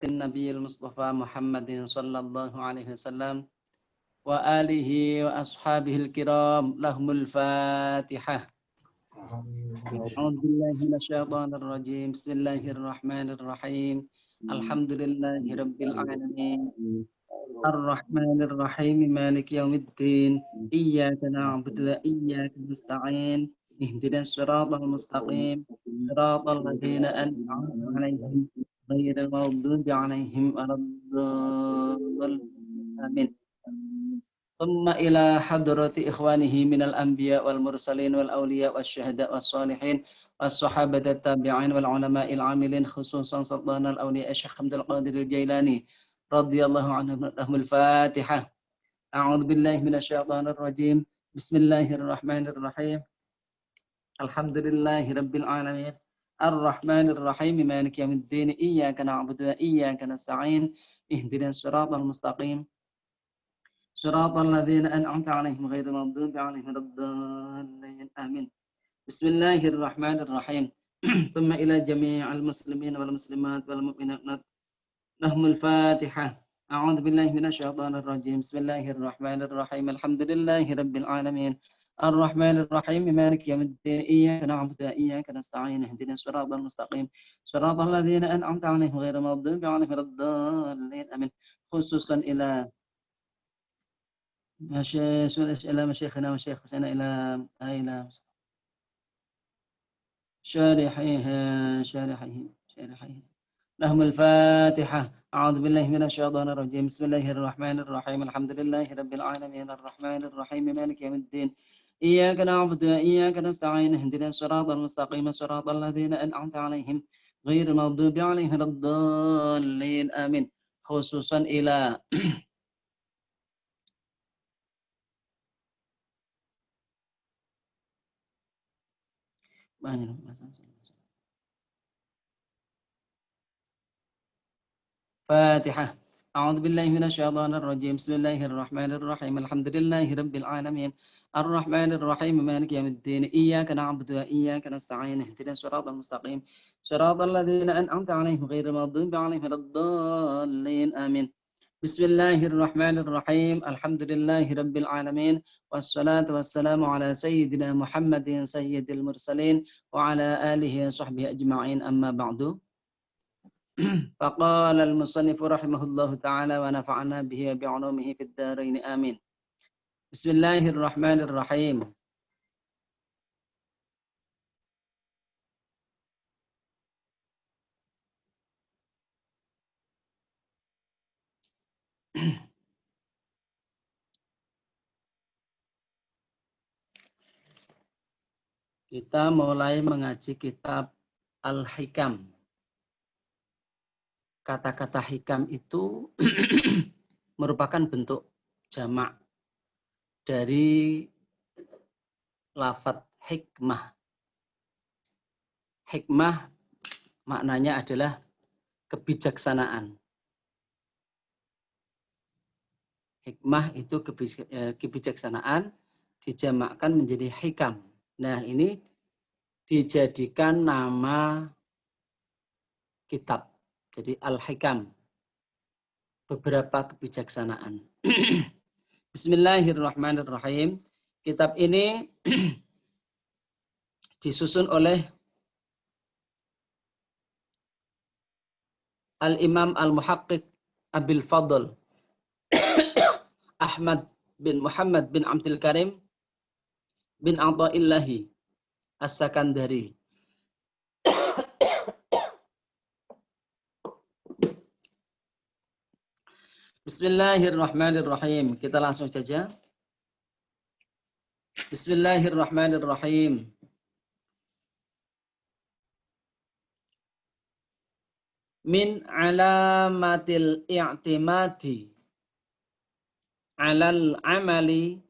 النبي المصطفى محمد صلى الله عليه وسلم وآله وأصحابه الكرام لهم الفاتحة. أعوذ بالله من الشيطان الرجيم. بسم الله الرحمن الرحيم. الحمد لله رب العالمين الرحمن الرحيم مالك يوم الدين إياك نعبد وإياك نستعين اهدنا الصراط المستقيم صراط الذين أنعمت عليهم غير المغضوب عليهم ولا الضالين آمين. ثم إلى حضرة إخوانه من الأنبياء والمرسلين والأولياء والشهداء والصالحين والصحابة التابعين والعلماء العاملين خصوصا سلطان الأولياء الشيخ عبد القادر الجيلاني رضي الله عنهم. لهم الفاتحة. أعوذ بالله من الشيطان الرجيم. بسم الله الرحمن الرحيم. الحمد لله رب العالمين الرحمن الرحيم مالك يوم الدين إياك نعبد وإياك نستعين اهدنا الصراط المستقيم صراط الذين أنعمت عليهم غير المغضوب عليهم ولا الضالين آمين. بسم الله الرحمن الرحيم. ثم إلى جميع المسلمين والمسلمات والمؤمنات لهم الفاتحة. أعوذ بالله من الشيطان الرجيم. بسم الله الرحمن الرحيم. الحمد لله رب العالمين الرحمن الرحيم مالك يوم الدين إياك نعبد وإياك نستعين اهدنا الصراط المستقيم صراط الذين أنعمت عليهم غير المغضوب عليهم ولا الضالين آمين. خصوصا إلى مشايخنا وشيخنا إلى شارحيه لهم الفاتحة. أعوذ بالله من الشيطان الرجيم. بسم الله الرحمن الرحيم. الحمد لله رب العالمين الرحمن الرحيم مالك يوم الدين إياك نعبد وإياك نستعين اهدنا الصراط المستقيم صراط الذين أنعمت عليهم غير المغضوب عليهم ولا الضالين آمين. خصوصا إلى فاتحة. أعوذ بالله من الشيطان الرجيم. بسم الله الرحمن الرحيم. الحمد لله رب العالمين الرحمن الرحيم مالك يوم الدين إياك نعبد وإياك نستعين اهدنا الصراط المستقيم صراط الذين أنعمت عليهم غير المغضوب عليهم ولا الضالين آمين. بسم الله الرحمن الرحيم. الحمد لله رب العالمين والصلاة والسلام على سيدنا محمد سيد المرسلين وعلى آله وصحبه أجمعين أما بعد. فقال المصنف رحمه الله تعالى ونفعنا به وبعلومه في الدارين آمين. بسم الله الرحمن الرحيم. Kita mulai mengaji kitab Al-Hikam. Kata-kata hikam itu merupakan bentuk jamak dari lafadz hikmah. Hikmah maknanya adalah kebijaksanaan. Hikmah itu kebijaksanaan dijamakkan menjadi hikam. Nah, ini dijadikan nama kitab. Jadi Al-Hikam. Beberapa kebijaksanaan. Bismillahirrahmanirrahim. Kitab ini disusun oleh Al-Imam Al-Muhaqqiq Abil Fadl Ahmad bin Muhammad bin Abdul Karim bin Atha'illahi As-Sakandari. Bismillahirrahmanirrahim. Kita langsung saja. Bismillahirrahmanirrahim. Min alamatil i'timadi alal amali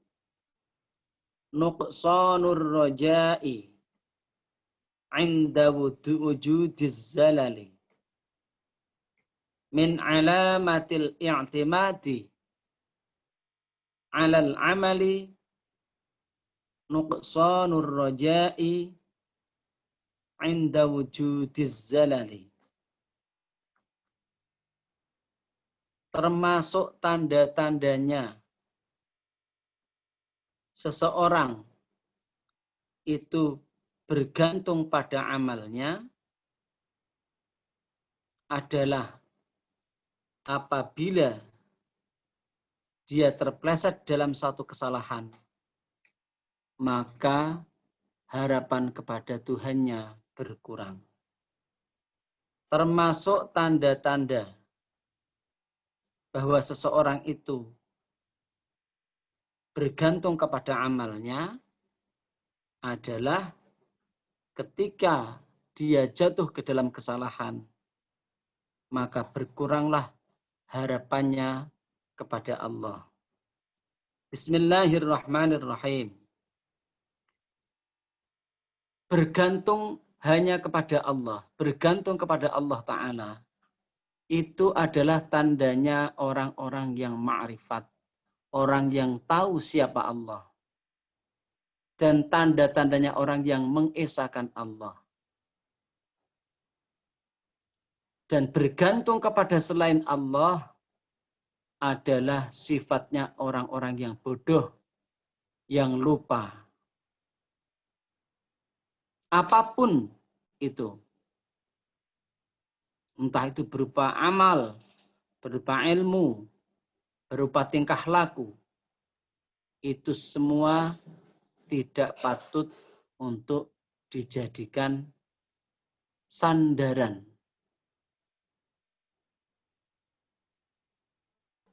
nuqsanur raja'i inda wujudiz zalali. Min alamatil i'timadi alal amali nuqsanur raja'i inda wujudiz zalali. termasuk tanda-tandanya seseorang itu bergantung pada amalnya adalah apabila dia terpleset dalam satu kesalahan, maka harapan kepada Tuhannya berkurang. Termasuk tanda-tanda bahwa seseorang itu bergantung kepada amalnya adalah ketika dia jatuh ke dalam kesalahan, maka berkuranglah harapannya kepada Allah. Bismillahirrahmanirrahim. Bergantung hanya kepada Allah, bergantung kepada Allah Ta'ala, itu adalah tandanya orang-orang yang ma'rifat, orang yang tahu siapa Allah. Dan tanda-tandanya orang yang mengesahkan Allah. Dan bergantung kepada selain Allah adalah sifatnya orang-orang yang bodoh, yang lupa. Apapun itu. Entah itu berupa amal, berupa ilmu, berupa tingkah laku. Itu semua tidak patut untuk dijadikan sandaran.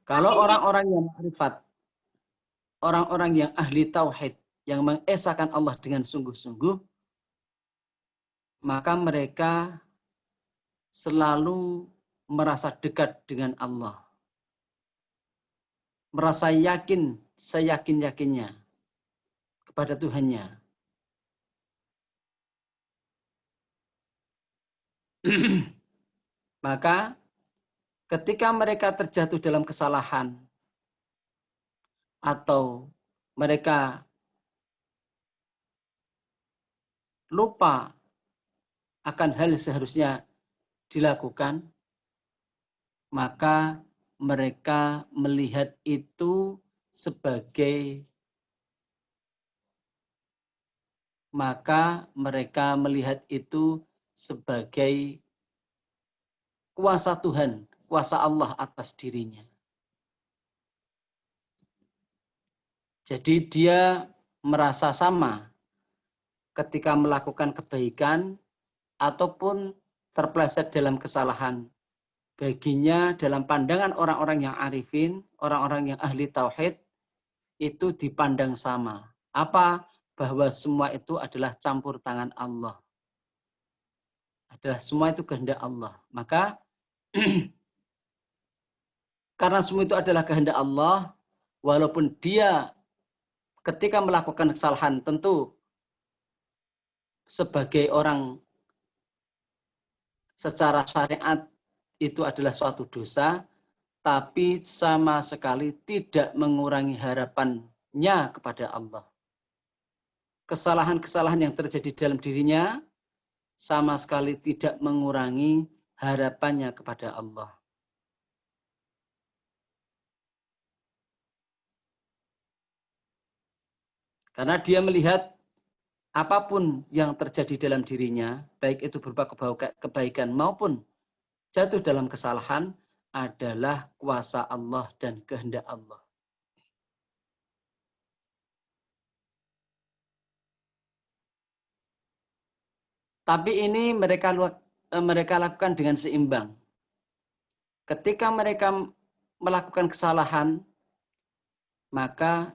Kalau orang-orang yang ma'rifat, orang-orang yang ahli tauhid, yang mengesahkan Allah dengan sungguh-sungguh, maka mereka selalu merasa dekat dengan Allah. Merasa yakin, seyakin-yakinnya kepada Tuhannya. Maka ketika mereka terjatuh dalam kesalahan atau mereka lupa akan hal yang seharusnya dilakukan, maka mereka melihat itu sebagai kuasa Tuhan, kuasa Allah atas dirinya. Jadi dia merasa sama ketika melakukan kebaikan ataupun terpleset dalam kesalahan. Baginya dalam pandangan orang-orang yang arifin, orang-orang yang ahli tauhid, itu dipandang sama. Apa? Bahwa semua itu adalah campur tangan Allah. Adalah semua itu kehendak Allah. Maka karena semua itu adalah kehendak Allah, walaupun dia ketika melakukan kesalahan tentu sebagai orang secara syariat itu adalah suatu dosa, tapi sama sekali tidak mengurangi harapannya kepada Allah. Kesalahan-kesalahan yang terjadi dalam dirinya sama sekali tidak mengurangi harapannya kepada Allah. Karena dia melihat apapun yang terjadi dalam dirinya, baik itu berupa kebaikan maupun jatuh dalam kesalahan, adalah kuasa Allah dan kehendak Allah. Tapi ini mereka lakukan dengan seimbang. Ketika mereka melakukan kesalahan, maka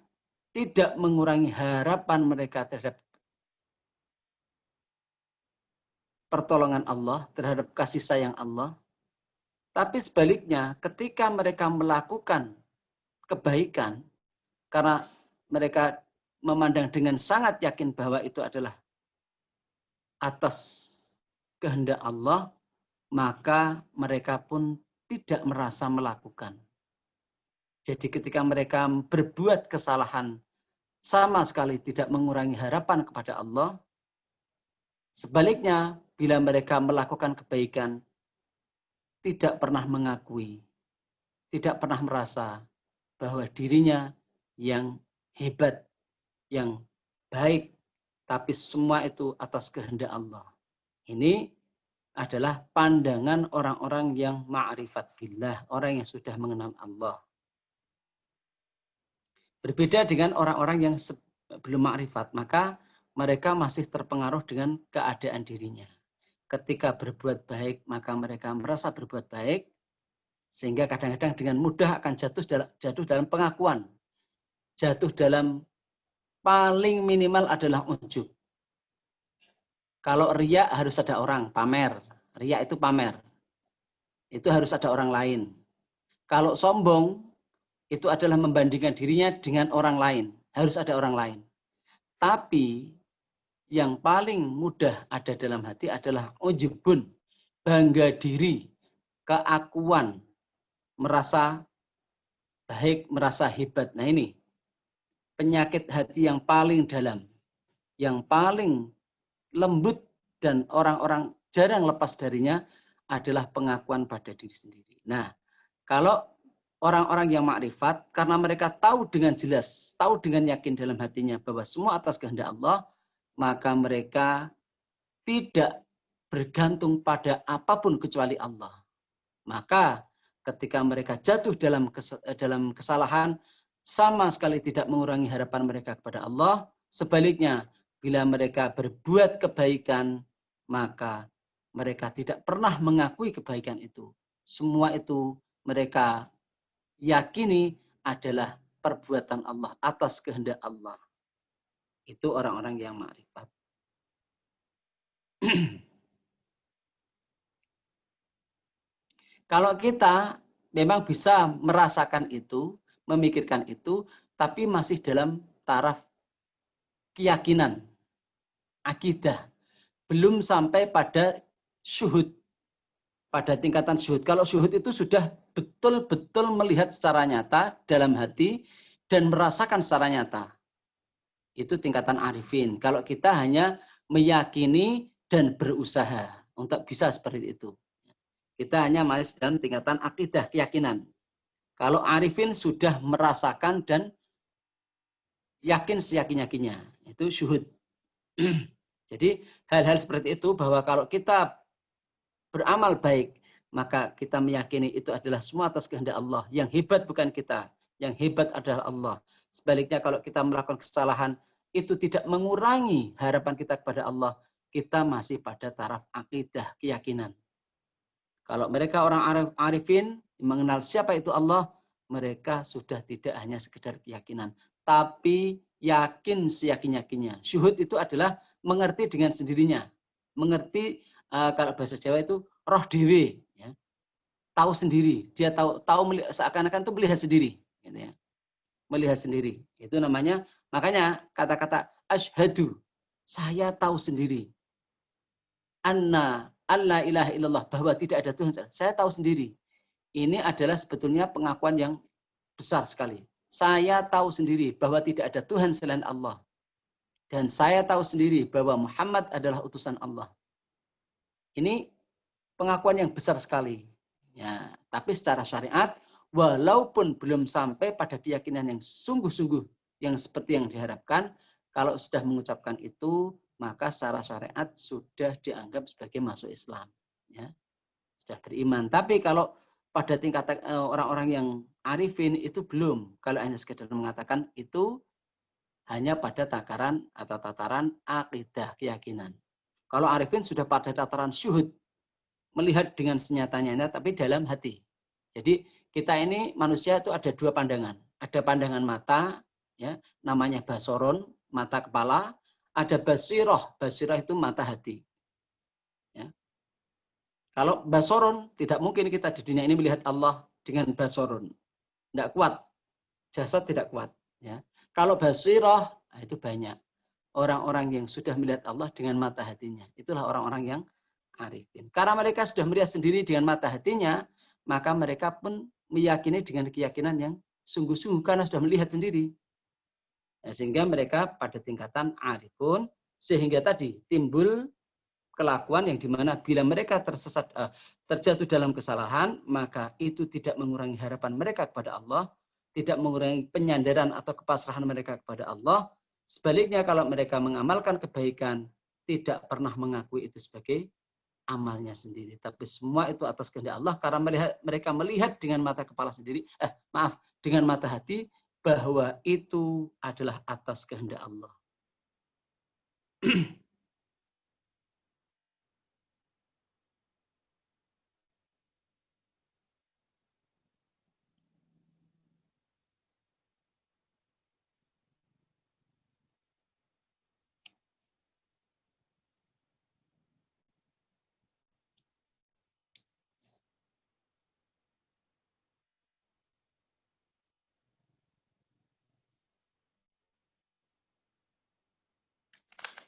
tidak mengurangi harapan mereka terhadap pertolongan Allah, terhadap kasih sayang Allah. Tapi sebaliknya, ketika mereka melakukan kebaikan, karena mereka memandang dengan sangat yakin bahwa itu adalah atas kehendak Allah, maka mereka pun tidak merasa melakukan. Jadi ketika mereka berbuat kesalahan, sama sekali tidak mengurangi harapan kepada Allah. Sebaliknya, bila mereka melakukan kebaikan, tidak pernah mengakui tidak pernah merasa bahwa dirinya yang hebat, yang baik, tapi semua itu atas kehendak Allah. Ini adalah pandangan orang-orang yang ma'rifat billah, orang yang sudah mengenal Allah. Berbeda dengan orang-orang yang belum ma'rifat, maka mereka masih terpengaruh dengan keadaan dirinya. Ketika berbuat baik, maka mereka merasa berbuat baik, sehingga kadang-kadang dengan mudah akan jatuh dalam pengakuan. Jatuh dalam paling minimal adalah ujub. Kalau riya harus ada orang, pamer. Riya itu pamer. Itu harus ada orang lain. Kalau sombong, itu adalah membandingkan dirinya dengan orang lain. Harus ada orang lain. Tapi yang paling mudah ada dalam hati adalah ujubun, bangga diri, keakuan, merasa baik, merasa hebat. Nah ini, penyakit hati yang paling dalam, yang paling lembut dan orang-orang jarang lepas darinya adalah pengakuan pada diri sendiri. Nah, kalau orang-orang yang makrifat, karena mereka tahu dengan jelas, tahu dengan yakin dalam hatinya bahwa semua atas kehendak Allah, maka mereka tidak bergantung pada apapun kecuali Allah. Maka ketika mereka jatuh dalam kesalahan, sama sekali tidak mengurangi harapan mereka kepada Allah. Sebaliknya, bila mereka berbuat kebaikan, maka mereka tidak pernah mengakui kebaikan itu. Semua itu mereka yakini adalah perbuatan Allah atas kehendak Allah. Itu orang-orang yang ma'rifat. Kalau kita memang bisa merasakan itu, memikirkan itu, tapi masih dalam taraf keyakinan, akidah. Belum sampai pada syuhud, pada tingkatan syuhud. Kalau syuhud itu sudah betul-betul melihat secara nyata dalam hati dan merasakan secara nyata. Itu tingkatan arifin. Kalau kita hanya meyakini dan berusaha untuk bisa seperti itu. Kita hanya masih dalam tingkatan akidah, keyakinan. Kalau arifin sudah merasakan dan yakin seyakin-yakinnya. Itu syuhud. Jadi hal-hal seperti itu bahwa kalau kita beramal baik, maka kita meyakini itu adalah semua atas kehendak Allah. Yang hebat bukan kita, yang hebat adalah Allah. Sebaliknya kalau kita melakukan kesalahan, itu tidak mengurangi harapan kita kepada Allah. Kita masih pada taraf akidah, keyakinan. Kalau mereka orang arifin, mengenal siapa itu Allah, mereka sudah tidak hanya sekedar keyakinan, tapi yakin seyakin-yakinnya. Syuhud itu adalah mengerti dengan sendirinya. Mengerti, kalau bahasa Jawa itu roh dewe, ya. Tahu sendiri. Dia tahu seakan-akan itu melihat sendiri, gitu ya. Melihat sendiri. Itu namanya, makanya kata-kata asyhadu, saya tahu sendiri. Anna alla ilaha illallah, bahwa tidak ada Tuhan. Saya tahu sendiri. Ini adalah sebetulnya pengakuan yang besar sekali. Saya tahu sendiri bahwa tidak ada Tuhan selain Allah. Dan saya tahu sendiri bahwa Muhammad adalah utusan Allah. Ini pengakuan yang besar sekali. Ya, tapi secara syariat, walaupun belum sampai pada keyakinan yang sungguh-sungguh, yang seperti yang diharapkan, kalau sudah mengucapkan itu, maka secara syariat sudah dianggap sebagai masuk Islam. Ya, sudah beriman. Tapi kalau pada tingkat orang-orang yang arifin itu belum. Kalau hanya sekedar mengatakan itu hanya pada takaran atau tataran akidah, keyakinan. Kalau arifin sudah pada tataran syuhud, melihat dengan senyata-nyata tapi dalam hati. Jadi kita ini manusia itu ada dua pandangan. Ada pandangan mata, ya, namanya basoron, mata kepala. Ada basiroh, basiroh itu mata hati. Ya. Kalau basoron, tidak mungkin kita di dunia ini melihat Allah dengan basoron. Tidak kuat. Jasad tidak kuat. Ya. Kalau basiroh, nah itu banyak. Orang-orang yang sudah melihat Allah dengan mata hatinya. Itulah orang-orang yang arifin. Karena mereka sudah melihat sendiri dengan mata hatinya, maka mereka pun meyakini dengan keyakinan yang sungguh-sungguh karena sudah melihat sendiri. Nah, sehingga mereka pada tingkatan arifun, sehingga tadi timbul kelakuan yang dimana bila mereka tersesat, terjatuh dalam kesalahan, maka itu tidak mengurangi harapan mereka kepada Allah, tidak mengurangi penyandaran atau kepasrahan mereka kepada Allah. Sebaliknya kalau mereka mengamalkan kebaikan, tidak pernah mengakui itu sebagai amalnya sendiri. Tapi semua itu atas kehendak Allah karena mereka melihat dengan mata kepala sendiri, dengan mata hati bahwa itu adalah atas kehendak Allah.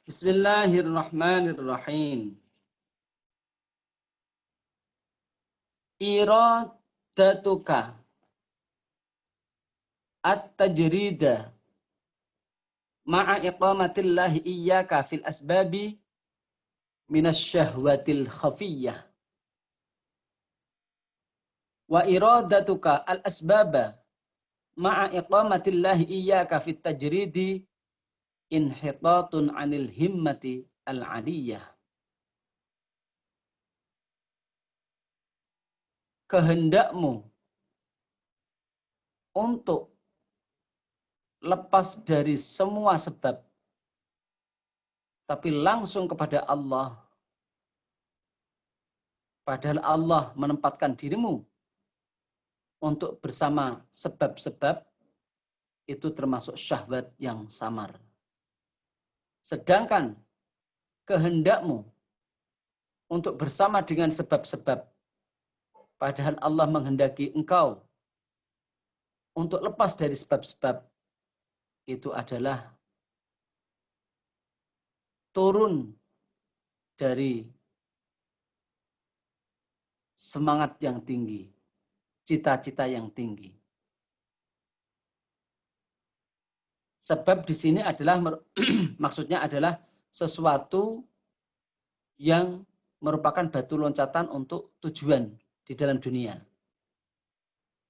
Bismillahirrahmanirrahim. Iradatuka at-tajrida ma'a iqamatillahi iyyaka fil asbabi minasyahwatil khafiyyah. Wa iradatuka al-asbaba ma'a iqamatillahi iyyaka fit tajridi inhitatun 'anil himmati al-'aliyyah. Kehendakmu untuk lepas dari semua sebab tapi langsung kepada Allah, padahal Allah menempatkan dirimu untuk bersama sebab-sebab, itu termasuk syahwat yang samar. Sedangkan kehendakmu untuk bersama dengan sebab-sebab, padahal Allah menghendaki engkau untuk lepas dari sebab-sebab, itu adalah turun dari semangat yang tinggi, cita-cita yang tinggi. Sebab di sini adalah maksudnya adalah sesuatu yang merupakan batu loncatan untuk tujuan di dalam dunia.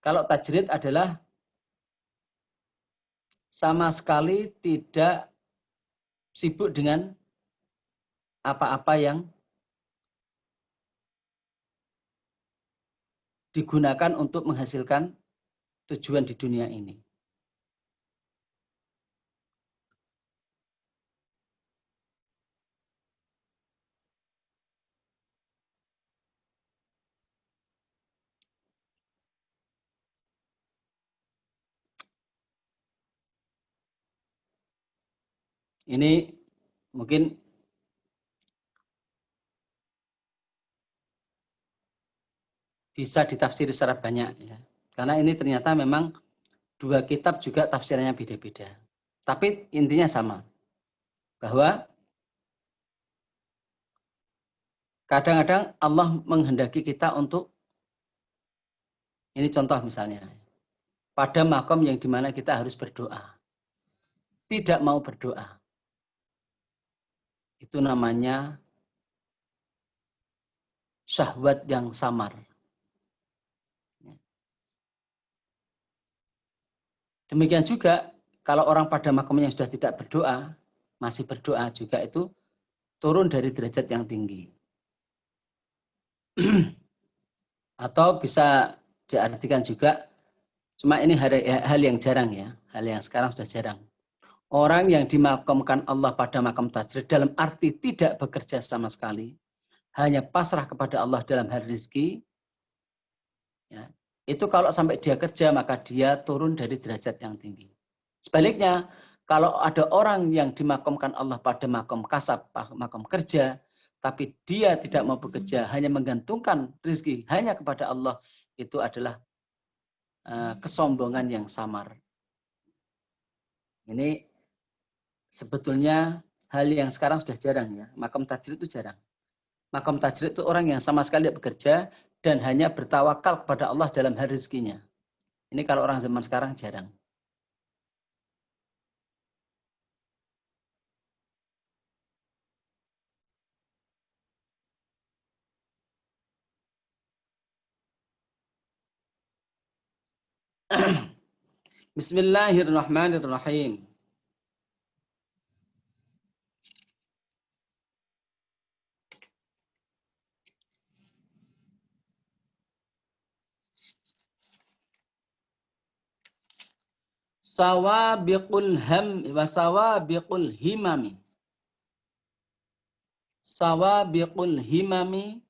Kalau tajrid adalah sama sekali tidak sibuk dengan apa-apa yang digunakan untuk menghasilkan tujuan di dunia ini. Ini mungkin bisa ditafsir secara banyak ya. Karena ini ternyata memang dua kitab juga tafsirannya beda-beda. Tapi intinya sama. Bahwa kadang-kadang Allah menghendaki kita untuk, ini contoh misalnya, pada makom yang dimana kita harus berdoa. Tidak mau berdoa. Itu namanya syahwat yang samar. Demikian juga kalau orang pada makamnya sudah tidak berdoa, masih berdoa juga itu turun dari derajat yang tinggi. Atau bisa diartikan juga, cuma ini hal yang jarang ya, hal yang sekarang sudah jarang. Orang yang dimakamkan Allah pada makam tajrid dalam arti tidak bekerja sama sekali, hanya pasrah kepada Allah dalam hal rezeki, ya, itu kalau sampai dia kerja maka dia turun dari derajat yang tinggi. Sebaliknya, kalau ada orang yang dimakamkan Allah pada makam kasab, makam kerja, tapi dia tidak mau bekerja, hanya menggantungkan rezeki hanya kepada Allah, itu adalah kesombongan yang samar. Ini sebetulnya hal yang sekarang sudah jarang ya. Makam tajrid itu jarang. Makam tajrid itu orang yang sama sekali tidak bekerja dan hanya bertawakal kepada Allah dalam hal rezekinya. Ini kalau orang zaman sekarang jarang. Bismillahirrahmanirrahim. Sawabiqul ham wa sawabiqul himami. Sawabiqul himami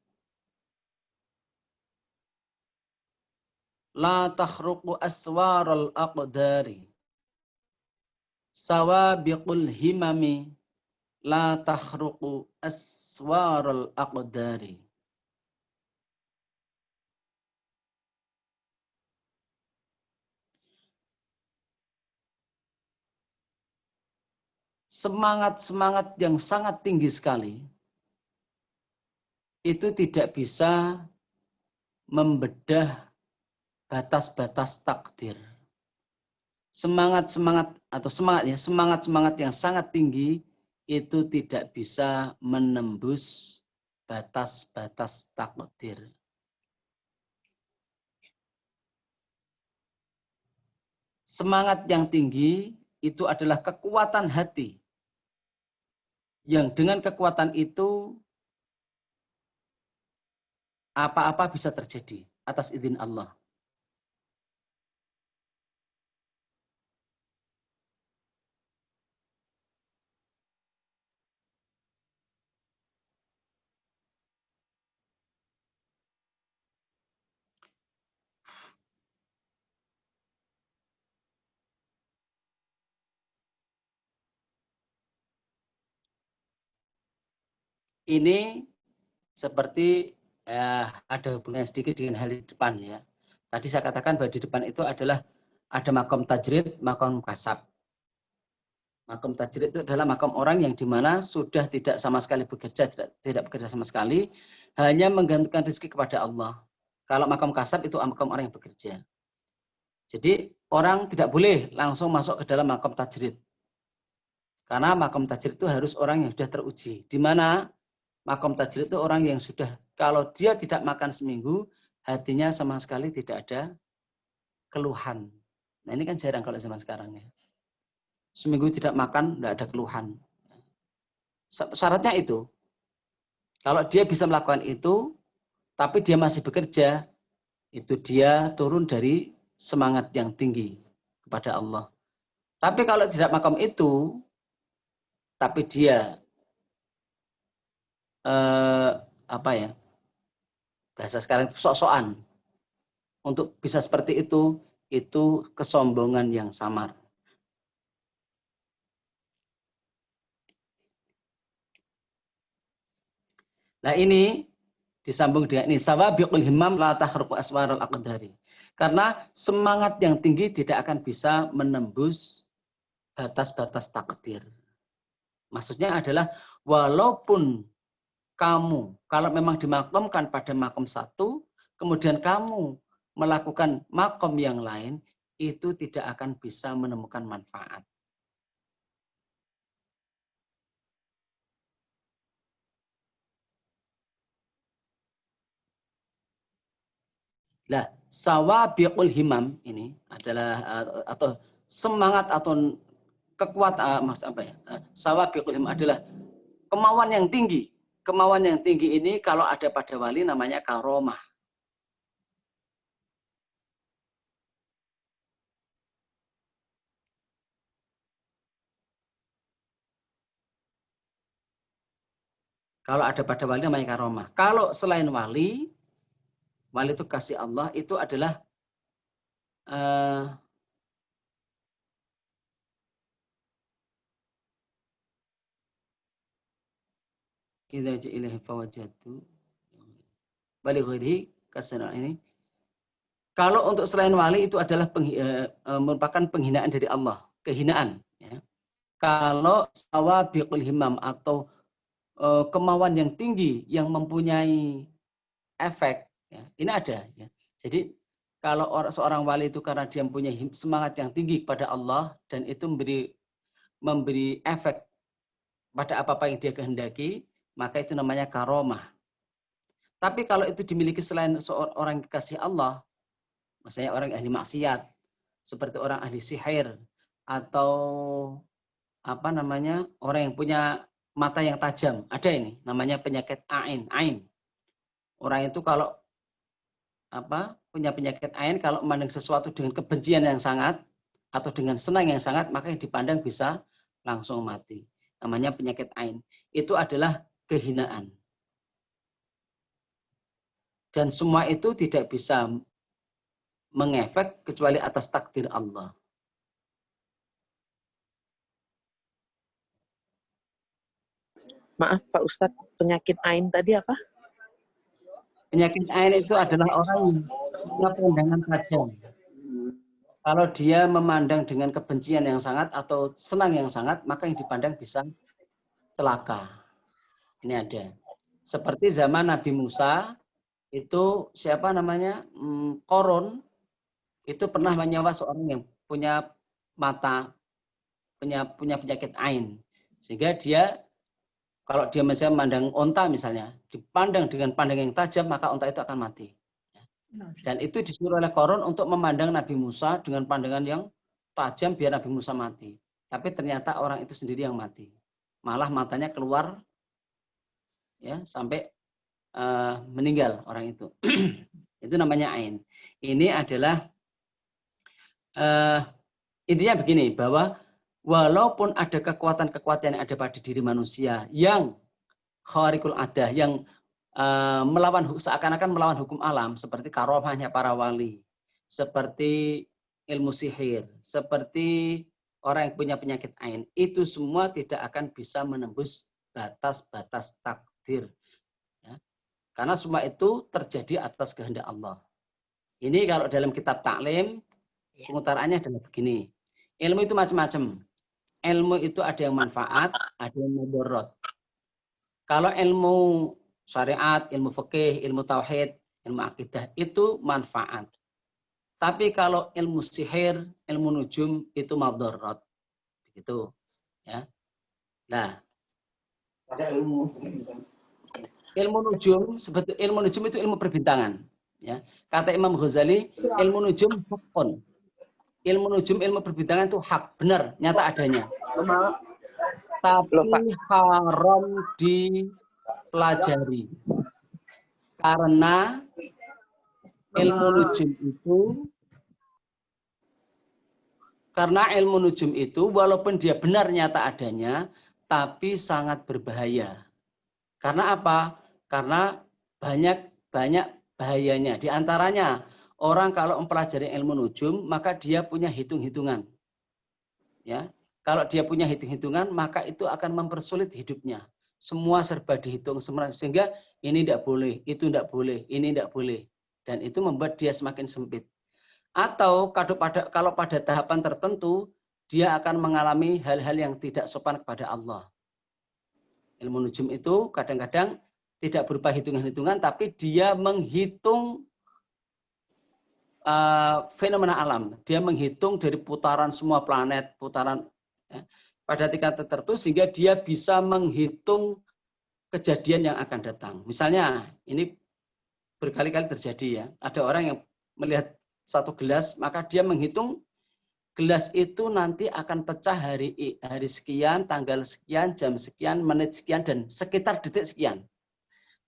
la takhruqu aswaral aqdari. Sawabiqul himami la takhruqu aswaral aqdari. Semangat-semangat yang sangat tinggi sekali itu tidak bisa membedah batas-batas takdir. Semangat-semangat atau semangat yang sangat tinggi itu tidak bisa menembus batas-batas takdir. Semangat yang tinggi itu adalah kekuatan hati yang dengan kekuatan itu apa-apa bisa terjadi atas izin Allah. Ini seperti ada hubungan sedikit dengan hal di depan ya. Tadi saya katakan bahwa di depan itu adalah ada makom tajrid, makom kasab. Makom tajrid itu adalah makom orang yang dimana sudah tidak sama sekali bekerja, tidak bekerja sama sekali, hanya menggantungkan rezeki kepada Allah. Kalau makom kasab itu makom orang yang bekerja. Jadi orang tidak boleh langsung masuk ke dalam makom tajrid. Karena makom tajrid itu harus orang yang sudah teruji. Di mana makom tajrid itu orang yang sudah, kalau dia tidak makan seminggu, hatinya sama sekali tidak ada keluhan. Nah ini kan jarang kalau zaman sekarang ya. Seminggu tidak makan, tidak ada keluhan. Syaratnya itu, kalau dia bisa melakukan itu, tapi dia masih bekerja, itu dia turun dari semangat yang tinggi kepada Allah. Tapi kalau tidak makom itu, tapi dia bahasa sekarang itu sok-sokan untuk bisa seperti itu kesombongan yang samar. Nah ini disambung dengan ini, sawabiqul himam la tahruqu aswaral aqdari. Karena semangat yang tinggi tidak akan bisa menembus batas-batas takdir. Maksudnya adalah walaupun kamu, kalau memang dimakamkan pada makom satu, kemudian kamu melakukan makom yang lain, itu tidak akan bisa menemukan manfaat. Nah, sawabiqul himam ini adalah atau semangat atau kekuatan sawabiqul himam adalah kemauan yang tinggi. Kemauan yang tinggi ini kalau ada pada wali namanya karomah. Kalau ada pada wali namanya karomah. Kalau selain wali itu kasih Allah itu adalah idza ilahi fawajatu wali ghairihi kasana ini. Kalau untuk selain wali itu adalah merupakan penghinaan dari Allah, kehinaan. Ya. Kalau sawabiqul himam atau kemauan yang tinggi yang mempunyai efek, ya, ini ada. Ya. Jadi kalau seorang wali itu karena dia mempunyai semangat yang tinggi kepada Allah dan itu memberi efek pada apa-apa yang dia kehendaki, maka itu namanya karomah. Tapi kalau itu dimiliki selain seorang kekasih Allah, misalnya orang ahli maksiat, seperti orang ahli sihir atau apa namanya orang yang punya mata yang tajam. Ada ini namanya penyakit ain. Orang itu kalau punya penyakit ain, kalau memandang sesuatu dengan kebencian yang sangat atau dengan senang yang sangat, maka yang dipandang bisa langsung mati. Namanya penyakit ain. Itu adalah kehinaan. Dan semua itu tidak bisa mengefek kecuali atas takdir Allah. Maaf Pak Ustadz, penyakit ain tadi apa? Penyakit ain itu adalah orang yang punya pandangan tajam. Kalau dia memandang dengan kebencian yang sangat atau senang yang sangat, maka yang dipandang bisa celaka. Ini ada. Seperti zaman Nabi Musa, itu siapa namanya? Korun, itu pernah menyewa seorang yang punya mata, punya penyakit ain. Sehingga dia, kalau dia misalnya memandang onta misalnya, dipandang dengan pandangan yang tajam, maka onta itu akan mati. Dan itu disuruh oleh Korun untuk memandang Nabi Musa dengan pandangan yang tajam biar Nabi Musa mati. Tapi ternyata orang itu sendiri yang mati. Malah matanya keluar ya sampai meninggal orang itu. Itu namanya ain. Ini adalah intinya begini, bahwa walaupun ada kekuatan-kekuatan yang ada pada diri manusia yang khariqul adah, yang seakan-akan melawan hukum alam, seperti karomahnya para wali, seperti ilmu sihir, seperti orang yang punya penyakit ain, itu semua tidak akan bisa menembus batas-batas takdir. Ya. Karena semua itu terjadi atas kehendak Allah. Ini kalau dalam kitab taklim, pengutaraannya adalah begini. Ilmu itu macam-macam. Ilmu itu ada yang manfaat, ada yang mudarat. Kalau ilmu syariat, ilmu fikih, ilmu tauhid, ilmu akidah itu manfaat. Tapi kalau ilmu sihir, ilmu nujum itu madarat. Begitu, ya. Nah, ada ilmu nujum, sebetulnya ilmu nujum itu ilmu perbintangan, ya. Kata Imam Ghazali, ilmu nujum hakun. Ilmu nujum, ilmu perbintangan itu hak, benar, nyata adanya. Tapi haram dipelajari. Karena ilmu nujum itu walaupun dia benar nyata adanya, tapi sangat berbahaya. Karena apa? Karena banyak bahayanya. Di antaranya orang kalau mempelajari ilmu nujum, maka dia punya hitung-hitungan. Ya, kalau dia punya hitung-hitungan, maka itu akan mempersulit hidupnya. Semua serba dihitung, sehingga ini tidak boleh, itu tidak boleh, ini tidak boleh. Dan itu membuat dia semakin sempit. Atau kalau pada tahapan tertentu, dia akan mengalami hal-hal yang tidak sopan kepada Allah. Ilmu nujum itu kadang-kadang tidak berupa hitungan-hitungan, tapi dia menghitung fenomena alam. Dia menghitung dari putaran semua planet, putaran pada tingkat tertentu, sehingga dia bisa menghitung kejadian yang akan datang. Misalnya, ini berkali-kali terjadi ya. Ada orang yang melihat satu gelas, maka dia menghitung gelas itu nanti akan pecah hari sekian, tanggal sekian, jam sekian, menit sekian, dan sekitar detik sekian.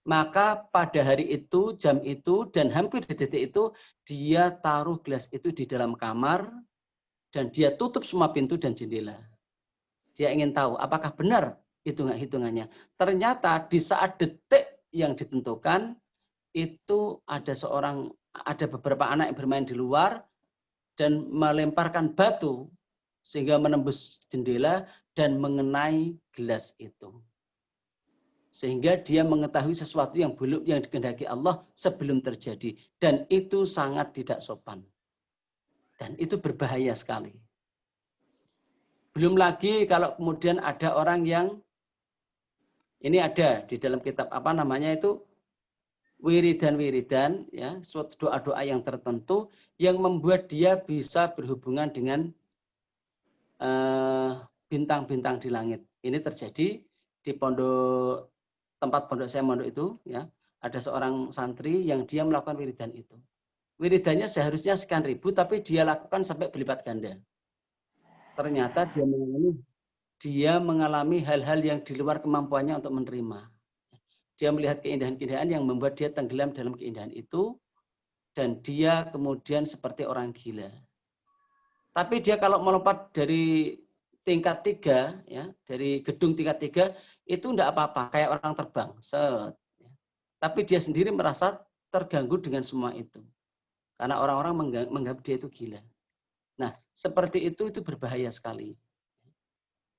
Maka pada hari itu, jam itu, dan hampir di detik itu, dia taruh gelas itu di dalam kamar, dan dia tutup semua pintu dan jendela. Dia ingin tahu apakah benar hitungannya. Ternyata di saat detik yang ditentukan, itu ada beberapa anak yang bermain di luar, dan melemparkan batu, sehingga menembus jendela, dan mengenai gelas itu. Sehingga dia mengetahui sesuatu yang dikehendaki Allah sebelum terjadi. Dan itu sangat tidak sopan. Dan itu berbahaya sekali. Belum lagi kalau kemudian ada orang yang, ini ada di dalam kitab wiridan, ya, suatu doa-doa yang tertentu yang membuat dia bisa berhubungan dengan bintang-bintang di langit. Ini terjadi di tempat pondok saya mondok itu, ya, ada seorang santri yang dia melakukan wiridan itu. wiridannya seharusnya sekian ribu, tapi dia lakukan sampai berlipat ganda. Ternyata dia mengalami hal-hal yang di luar kemampuannya untuk menerima. Dia melihat keindahan-keindahan yang membuat dia tenggelam dalam keindahan itu, dan dia kemudian seperti orang gila. Tapi dia kalau melompat dari tingkat 3, ya, dari gedung tingkat 3, itu enggak apa-apa, kayak orang terbang. Set. Tapi dia sendiri merasa terganggu dengan semua itu. Karena orang-orang menganggap dia itu gila. Nah, seperti itu berbahaya sekali.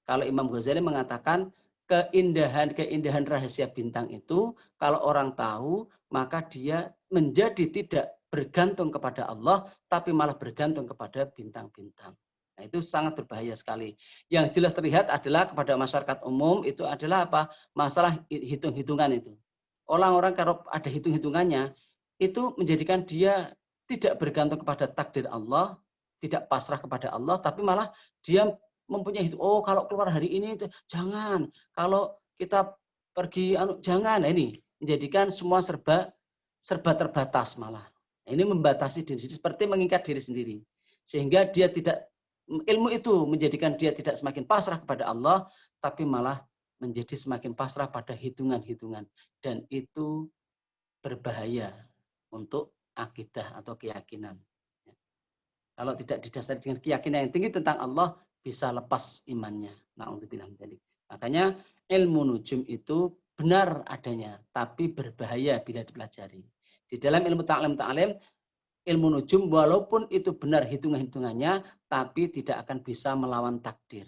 Kalau Imam Ghazali mengatakan keindahan rahasia bintang itu, kalau orang tahu, maka dia menjadi tidak bergantung kepada Allah, tapi malah bergantung kepada bintang-bintang. Nah, itu sangat berbahaya sekali. Yang jelas terlihat adalah kepada masyarakat umum itu adalah apa? Masalah hitung-hitungan itu. Orang-orang kalau ada hitung-hitungannya, itu menjadikan dia tidak bergantung kepada takdir Allah, tidak pasrah kepada Allah, tapi malah dia mempunyai hidup. Oh, kalau keluar hari ini itu jangan. Kalau kita pergi jangan. Nah, ini menjadikan semua serba terbatas malah. Ini membatasi diri sendiri seperti mengikat diri sendiri. Sehingga dia tidak, ilmu itu menjadikan dia tidak semakin pasrah kepada Allah, tapi malah menjadi semakin pasrah pada hitungan-hitungan. Dan itu berbahaya untuk akidah atau keyakinan. Kalau tidak didasari dengan keyakinan yang tinggi tentang Allah, bisa lepas imannya. Na'udzubillah min dzalik. Makanya ilmu nujum itu benar adanya, tapi berbahaya bila dipelajari. Di dalam ilmu ta'lim, ilmu nujum walaupun itu benar hitungan-hitungannya, tapi tidak akan bisa melawan takdir.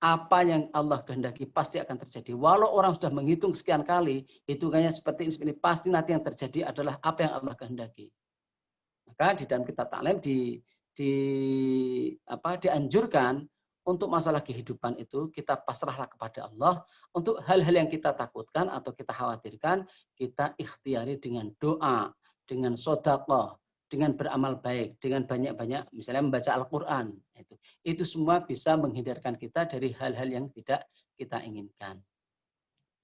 Apa yang Allah kehendaki pasti akan terjadi. Walau orang sudah menghitung sekian kali, hitungannya seperti ini, pasti nanti yang terjadi adalah apa yang Allah kehendaki. Maka di dalam kitab ta'lim dianjurkan untuk masalah kehidupan itu kita pasrahlah kepada Allah. Untuk hal-hal yang kita takutkan atau kita khawatirkan, kita ikhtiari dengan doa, dengan sedekah, dengan beramal baik, dengan banyak-banyak misalnya membaca Al-Qur'an. Itu semua bisa menghindarkan kita dari hal-hal yang tidak kita inginkan.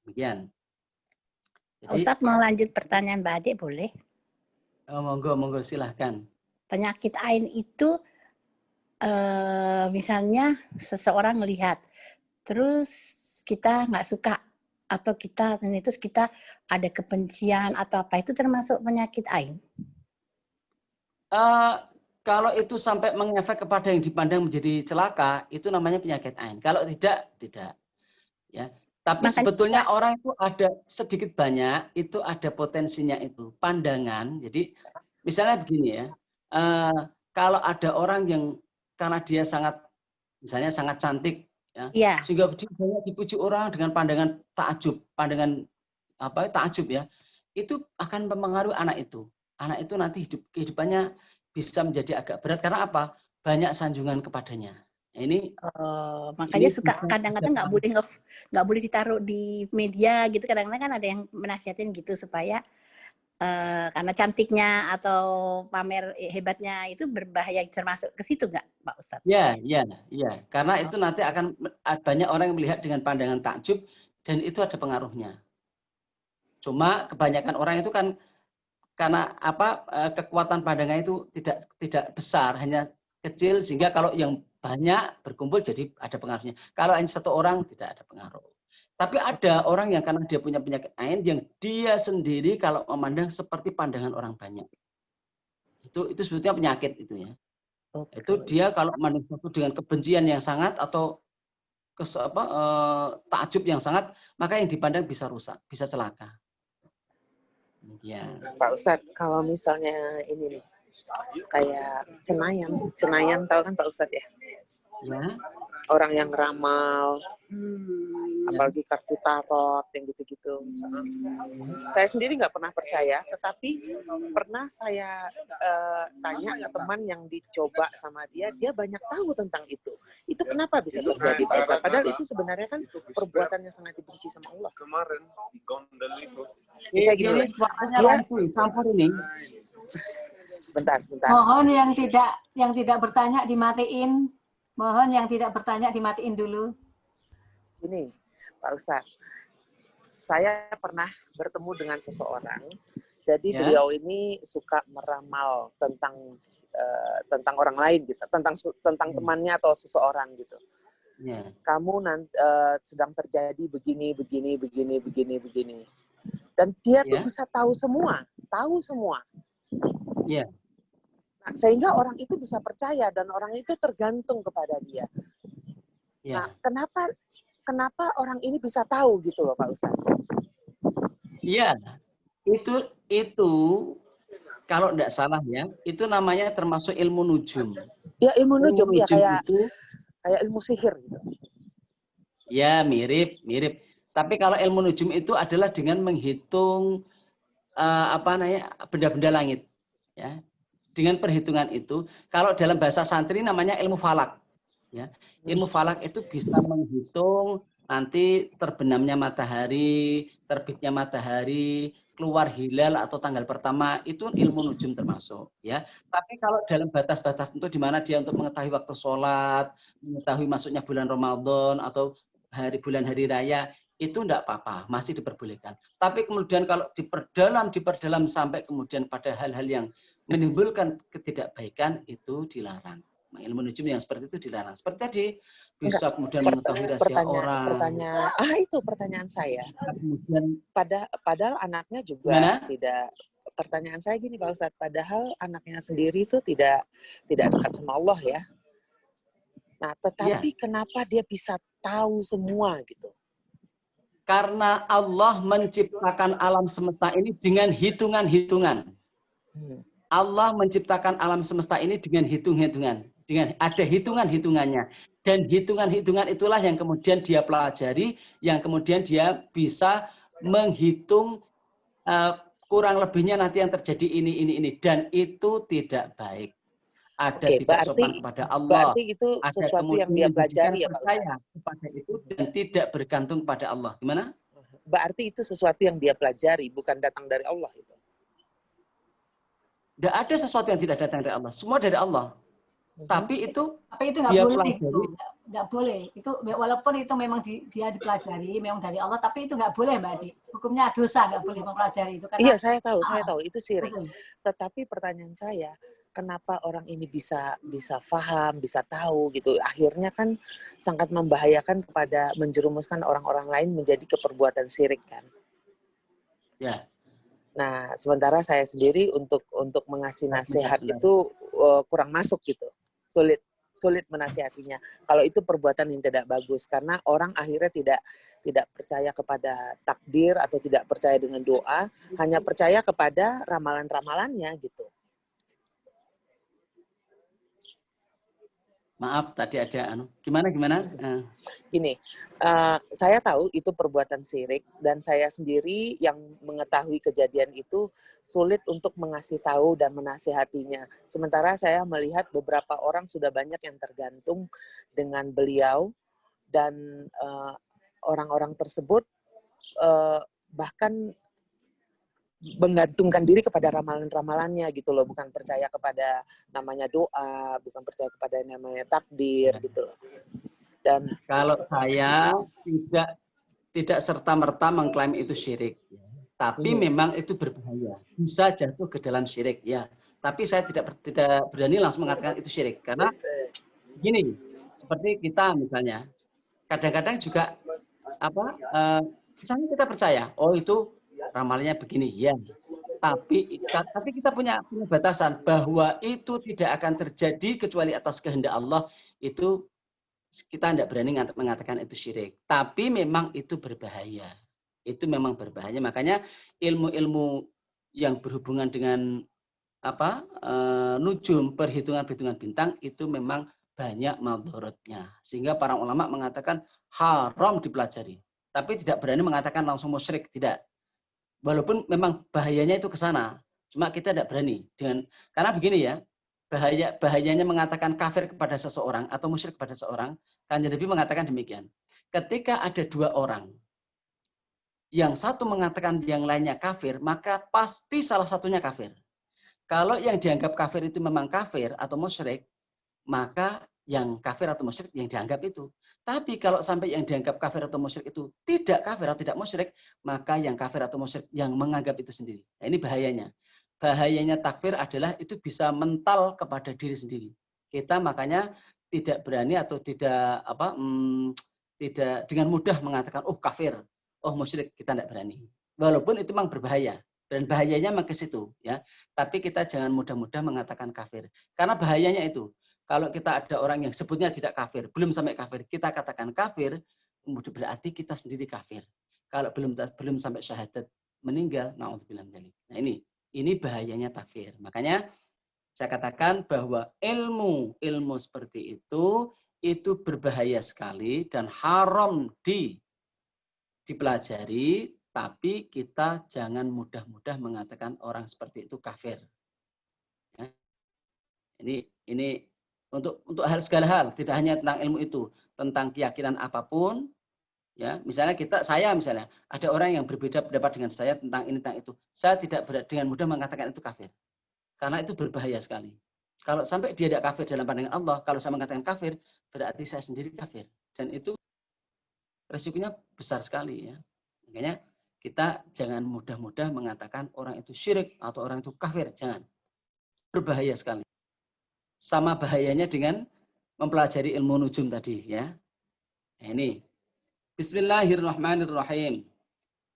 Demikian. Jadi, Ustadz mau lanjut pertanyaan Mbak Ade boleh? Oh, monggo silahkan. Penyakit ain itu misalnya seseorang melihat, terus kita nggak suka atau kita ada kebencian atau apa, itu termasuk penyakit ain? Kalau itu sampai mengefek kepada yang dipandang menjadi celaka, itu namanya penyakit ain. Kalau tidak. Ya. Tapi makanya sebetulnya orang itu ada sedikit banyak, itu ada potensinya itu. Pandangan, jadi misalnya begini ya, kalau ada orang yang karena dia misalnya sangat cantik, ya, sehingga dia banyak dipuji orang dengan pandangan takjub, takjub ya, itu akan mempengaruhi anak itu. Anak itu nanti kehidupannya bisa menjadi agak berat karena apa? Banyak sanjungan kepadanya. Ini makanya suka kadang-kadang nggak boleh ditaruh di media gitu. Kadang-kadang kan ada yang menasihatin gitu supaya karena cantiknya atau pamer hebatnya itu berbahaya, termasuk ke situ nggak, Pak Ustadz? Ya. Karena itu nanti akan banyak orang yang melihat dengan pandangan takjub dan itu ada pengaruhnya. Cuma kebanyakan orang itu kan karena kekuatan pandangan itu tidak besar, hanya kecil, sehingga kalau yang banyak berkumpul jadi ada pengaruhnya. Kalau hanya satu orang tidak ada pengaruh. Tapi ada orang yang karena dia punya penyakit ain yang dia sendiri kalau memandang seperti pandangan orang banyak. Itu sebetulnya penyakit itu ya. Itu dia kalau memandang sesuatu dengan kebencian yang sangat atau takjub yang sangat, maka yang dipandang bisa rusak, bisa celaka. Ya. Pak Ustadz, kalau misalnya ini nih, kayak Cenayam tahu kan Pak Ustadz ya? Ya. Orang yang ramal, apalagi kartu tarot, yang gitu-gitu. Saya sendiri nggak pernah percaya, tetapi pernah saya tanya ke teman yang dicoba sama dia banyak tahu tentang itu. Itu kenapa bisa terjadi, Pak Ustadz? Padahal itu sebenarnya kan perbuatan yang sangat dibenci sama Allah. Bisa gini, campur ini. Sebentar. Mohon yang tidak bertanya dimatiin. Mohon yang tidak bertanya dimatiin dulu. Ini, Pak Ustadz, saya pernah bertemu dengan seseorang Jadi Ya. beliau ini suka meramal tentang orang lain gitu, tentang temannya atau seseorang gitu. Ya. Kamu sedang terjadi begini. Dan dia tuh Ya. bisa tahu semua. Ya. Nah, sehingga orang itu bisa percaya dan orang itu tergantung kepada dia. Ya. Nah, kenapa orang ini bisa tahu gitu loh Pak Ustadz? Iya, itu kalau tidak salah ya, itu namanya termasuk ilmu nujum. Ya ilmu nujum ya kayak itu ilmu sihir gitu. ya mirip. Tapi kalau ilmu nujum itu adalah dengan menghitung benda-benda langit, ya. Dengan perhitungan itu, kalau dalam bahasa santri namanya ilmu falak, ya. Ilmu falak itu bisa menghitung nanti terbenamnya matahari, terbitnya matahari, keluar hilal atau tanggal pertama, itu ilmu nujum termasuk, ya. Tapi kalau dalam batas-batas itu di mana dia untuk mengetahui waktu sholat, mengetahui masuknya bulan Ramadan atau bulan hari raya, itu enggak apa-apa, masih diperbolehkan. Tapi kemudian kalau diperdalam sampai kemudian pada hal-hal yang menimbulkan ketidakbaikan, itu dilarang. Ilmu nujum yang seperti itu dilarang. Seperti tadi, bisa kemudian mengetahui rahasia orang. Itu pertanyaan saya. Kemudian padahal anaknya juga gimana? tidak. Pertanyaan saya gini Pak Ustadz, padahal anaknya sendiri itu tidak dekat sama Allah ya. Nah, tetapi kenapa dia bisa tahu semua gitu? Karena Allah menciptakan alam semesta ini dengan hitungan-hitungan. Allah menciptakan alam semesta ini dengan hitung-hitungan. Dengan ada hitungan-hitungannya. Dan hitungan-hitungan itulah yang kemudian dia pelajari, yang kemudian dia bisa menghitung kurang lebihnya nanti yang terjadi ini. Dan itu tidak baik. Ada tidak sopan kepada Allah. Berarti itu ada sesuatu yang dia pelajari ya Pak Ustaz? Kepada itu dan tidak bergantung pada Allah. Gimana? Berarti itu sesuatu yang dia pelajari, bukan datang dari Allah itu. Tidak ada sesuatu yang tidak datang dari Allah. Semua dari Allah. Tapi itu nggak boleh itu. Nggak boleh. Itu walaupun itu memang dia dipelajari, memang dari Allah, tapi itu nggak boleh Mbak Adi. Hukumnya dosa, nggak boleh mempelajari itu. Karena, iya, saya tahu itu syirik. Tetapi pertanyaan saya, kenapa orang ini bisa paham, bisa tahu gitu. Akhirnya kan sangat membahayakan menjerumuskan orang-orang lain menjadi keperbuatan syirik kan. Ya. Nah, sementara saya sendiri untuk mengasih nasihat itu kurang masuk gitu. Sulit menasihatinya. Kalau itu perbuatan yang tidak bagus karena orang akhirnya tidak percaya kepada takdir atau tidak percaya dengan doa, hanya percaya kepada ramalan-ramalannya gitu. Maaf, tadi ada gimana? Gini, saya tahu itu perbuatan syirik dan saya sendiri yang mengetahui kejadian itu sulit untuk mengasih tahu dan menasihatinya. Sementara saya melihat beberapa orang sudah banyak yang tergantung dengan beliau dan orang-orang tersebut bahkan menggantungkan diri kepada ramalan-ramalannya gitu loh, bukan percaya kepada namanya doa, bukan percaya kepada namanya takdir gitu loh. Dan kalau saya tidak serta-merta mengklaim itu syirik, tapi memang itu berbahaya, bisa jatuh ke dalam syirik ya. Tapi saya tidak berani langsung mengatakan itu syirik karena gini, seperti kita misalnya, kadang-kadang juga misalnya kita percaya, oh itu ramalannya begini, ya. Tapi kita punya batasan bahwa itu tidak akan terjadi kecuali atas kehendak Allah. Itu kita tidak berani mengatakan itu syirik. Tapi memang itu berbahaya. Itu memang berbahaya. Makanya ilmu-ilmu yang berhubungan dengan nujum, perhitungan bintang itu memang banyak madharatnya. Sehingga para ulama mengatakan haram dipelajari. Tapi tidak berani mengatakan langsung musyrik, tidak. Walaupun memang bahayanya itu ke sana, cuma kita tidak berani karena begini ya, bahayanya mengatakan kafir kepada seseorang atau musyrik kepada seseorang, Kanjeng Nabi mengatakan demikian. Ketika ada dua orang, yang satu mengatakan yang lainnya kafir, maka pasti salah satunya kafir. Kalau yang dianggap kafir itu memang kafir atau musyrik, maka yang kafir atau musyrik yang dianggap itu. Tapi kalau sampai yang dianggap kafir atau musyrik itu tidak kafir atau tidak musyrik, maka yang kafir atau musyrik yang menganggap itu sendiri. Nah, ini bahayanya. Bahayanya takfir adalah itu bisa mental kepada diri sendiri. Kita makanya tidak berani atau tidak dengan mudah mengatakan oh kafir, oh musyrik, kita tidak berani. Walaupun itu memang berbahaya dan bahayanya memang ke situ ya. Tapi kita jangan mudah-mudah mengatakan kafir. Karena bahayanya itu kalau kita ada orang yang sebutnya tidak kafir, belum sampai kafir, kita katakan kafir, kemudian berarti kita sendiri kafir. Kalau belum sampai syahadat meninggal, naudzubillah min dzalik. Nah ini bahayanya takfir. Makanya saya katakan bahwa ilmu seperti itu berbahaya sekali dan haram dipelajari, tapi kita jangan mudah-mudah mengatakan orang seperti itu kafir. Ya. Ini untuk segala hal, tidak hanya tentang ilmu itu, tentang keyakinan apapun, ya. Misalnya saya ada orang yang berbeda pendapat dengan saya tentang ini tentang itu, saya tidak dengan mudah mengatakan itu kafir, karena itu berbahaya sekali. Kalau sampai dia tidak kafir dalam pandangan Allah, kalau saya mengatakan kafir, berarti saya sendiri kafir, dan itu resikonya besar sekali ya. Makanya kita jangan mudah-mudah mengatakan orang itu syirik atau orang itu kafir, jangan. Berbahaya sekali. Sama bahayanya dengan mempelajari ilmu nujum tadi ya. Nah, ini Bismillahirrahmanirrahim.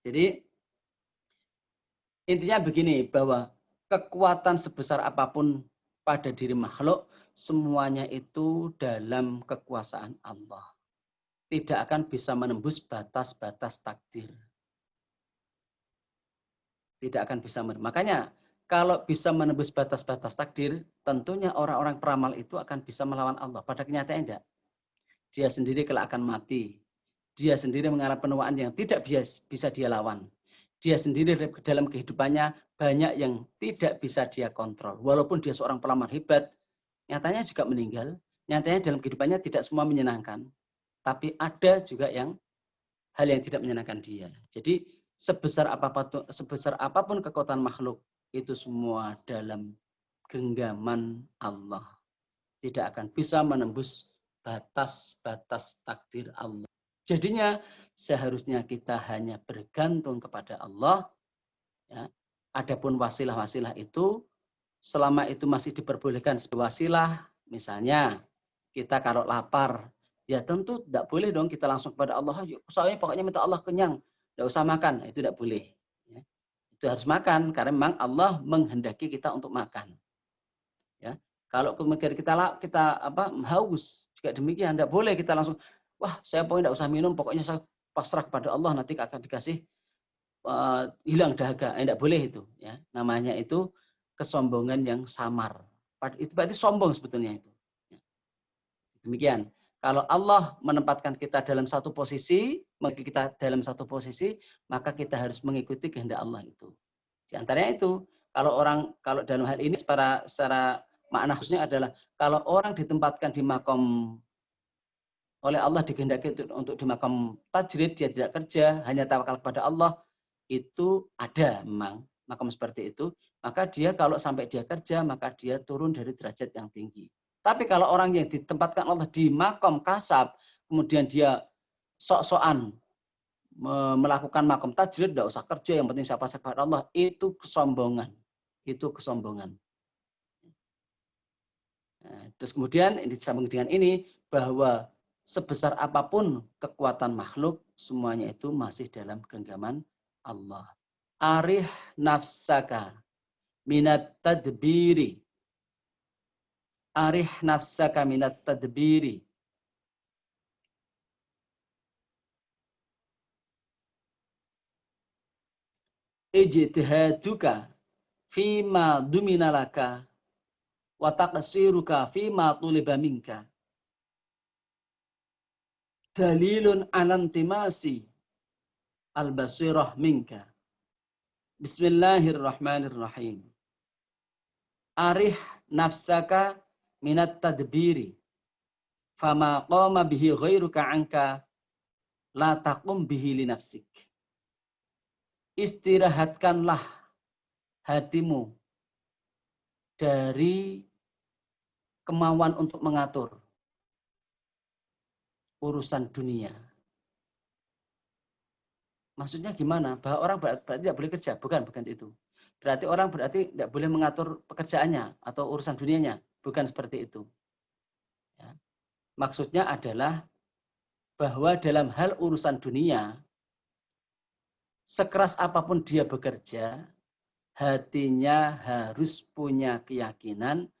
Jadi intinya begini, bahwa kekuatan sebesar apapun pada diri makhluk, semuanya itu dalam kekuasaan Allah. Tidak akan bisa menembus batas-batas takdir. Tidak akan bisa menembus. Makanya kalau bisa menembus batas-batas takdir, tentunya orang-orang peramal itu akan bisa melawan Allah. Pada kenyataannya enggak. Dia sendiri kelak akan mati. Dia sendiri mengalami penuaan yang tidak bisa dia lawan. Dia sendiri dalam kehidupannya banyak yang tidak bisa dia kontrol. Walaupun dia seorang pelamar hebat, nyatanya juga meninggal. Nyatanya dalam kehidupannya tidak semua menyenangkan. Tapi ada juga hal yang tidak menyenangkan dia. Jadi sebesar apapun kekuatan makhluk, itu semua dalam genggaman Allah. Tidak akan bisa menembus batas-batas takdir Allah. Jadinya seharusnya kita hanya bergantung kepada Allah. Ya. Adapun wasilah-wasilah itu, selama itu masih diperbolehkan sebagai wasilah, misalnya kita kalau lapar, ya tentu tidak boleh dong kita langsung kepada Allah, soalnya pokoknya minta Allah kenyang, tidak usah makan, itu tidak boleh. Ya. Itu harus makan, karena memang Allah menghendaki kita untuk makan. Ya. Kalau kemudian kita haus, juga demikian, tidak boleh kita langsung, wah saya pokoknya tidak usah minum, pokoknya saya pasrah kepada Allah, nanti akan dikasih hilang dahaga. Tidak boleh itu. Ya. Namanya itu kesombongan yang samar. Itu berarti sombong sebetulnya itu. Ya. Demikian. Kalau Allah menempatkan kita dalam satu posisi, maka kita harus mengikuti kehendak Allah itu. Di antaranya itu, kalau dalam hal ini secara makna khususnya adalah kalau orang ditempatkan di makom oleh Allah dikehendaki untuk di makom tajrid, dia tidak kerja, hanya tawakal kepada Allah, itu ada memang makom seperti itu. Maka dia kalau sampai dia kerja, maka dia turun dari derajat yang tinggi. Tapi kalau orang yang ditempatkan Allah di makom kasab, kemudian dia sok-sokan melakukan makom tajrid, tidak usah kerja, yang penting saya pasrah kepada Allah, itu kesombongan. Itu kesombongan. Nah, terus kemudian disambung dengan ini, bahwa sebesar apapun kekuatan makhluk, semuanya itu masih dalam genggaman Allah. Arih nafsaka minat tadbiri. Arih nafsaka minat tadbiri. Ijtihaduka fima duminalaka wa taqsiruka fima tuliba minka. Dalilun alantimasi al-basirah minka. Bismillahirrahmanirrahim. Arih nafsaka minat tadbiri. Fama qama bihi ghairuka anka la taqum bihi li nafsik. Istirahatkanlah hatimu dari kemauan untuk mengatur. urusan dunia. Maksudnya gimana? Bahwa orang berarti tidak boleh kerja? Bukan itu. Berarti orang berarti tidak boleh mengatur pekerjaannya atau urusan dunianya. Bukan seperti itu. Ya. Maksudnya adalah bahwa dalam hal urusan dunia, sekeras apapun dia bekerja, hatinya harus punya keyakinan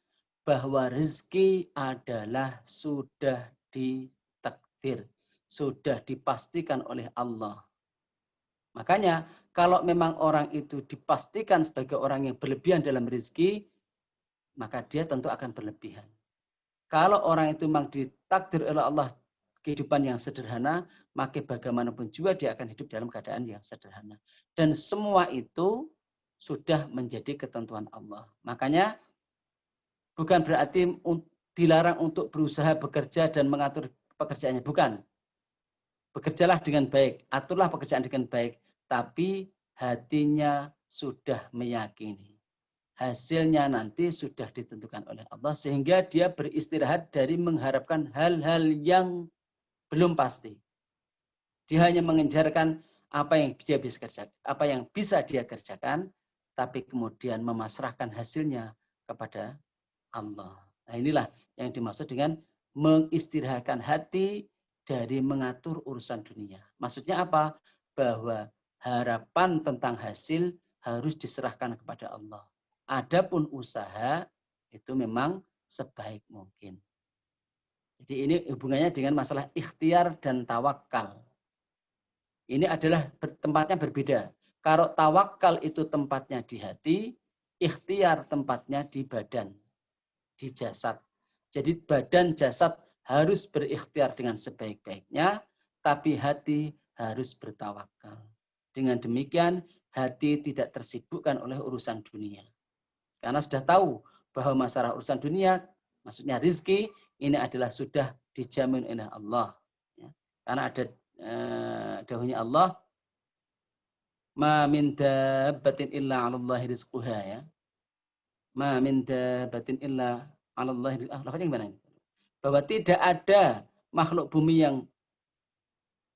bahwa rezeki adalah sudah ditakdir, sudah dipastikan oleh Allah. Makanya kalau memang orang itu dipastikan sebagai orang yang berlebihan dalam rezeki, maka dia tentu akan berlebihan. Kalau orang itu memang ditakdir oleh Allah kehidupan yang sederhana, maka bagaimanapun juga dia akan hidup dalam keadaan yang sederhana. Dan semua itu sudah menjadi ketentuan Allah. Makanya bukan berarti dilarang untuk berusaha bekerja dan mengatur pekerjaannya. Bukan. Bekerjalah dengan baik, aturlah pekerjaan dengan baik. Tapi hatinya sudah meyakini. Hasilnya nanti sudah ditentukan oleh Allah. Sehingga dia beristirahat dari mengharapkan hal-hal yang belum pasti. Dia hanya mengejarkan apa yang dia bisa kerjakan, apa yang bisa dia kerjakan, tapi kemudian memasrahkan hasilnya kepada Allah. Nah, inilah yang dimaksud dengan mengistirahatkan hati dari mengatur urusan dunia. Maksudnya apa? Bahwa harapan tentang hasil harus diserahkan kepada Allah. Adapun usaha itu memang sebaik mungkin. Jadi ini hubungannya dengan masalah ikhtiar dan tawakal. Ini adalah tempatnya berbeda. Kalau tawakal itu tempatnya di hati, ikhtiar tempatnya di badan, di jasad. Jadi badan jasad harus berikhtiar dengan sebaik-baiknya, tapi hati harus bertawakal. Dengan demikian, hati tidak tersibukkan oleh urusan dunia. Karena sudah tahu bahwa masalah urusan dunia, maksudnya rizki, ini adalah sudah dijamin oleh Allah. Ya. Karena ada dahulunya Allah, ma min dabbatin illa 'alallahi rizquha, ya. Ma min dabbatin illa 'alallahi rizquha. Lafaznya gimana? Bahwa tidak ada makhluk bumi yang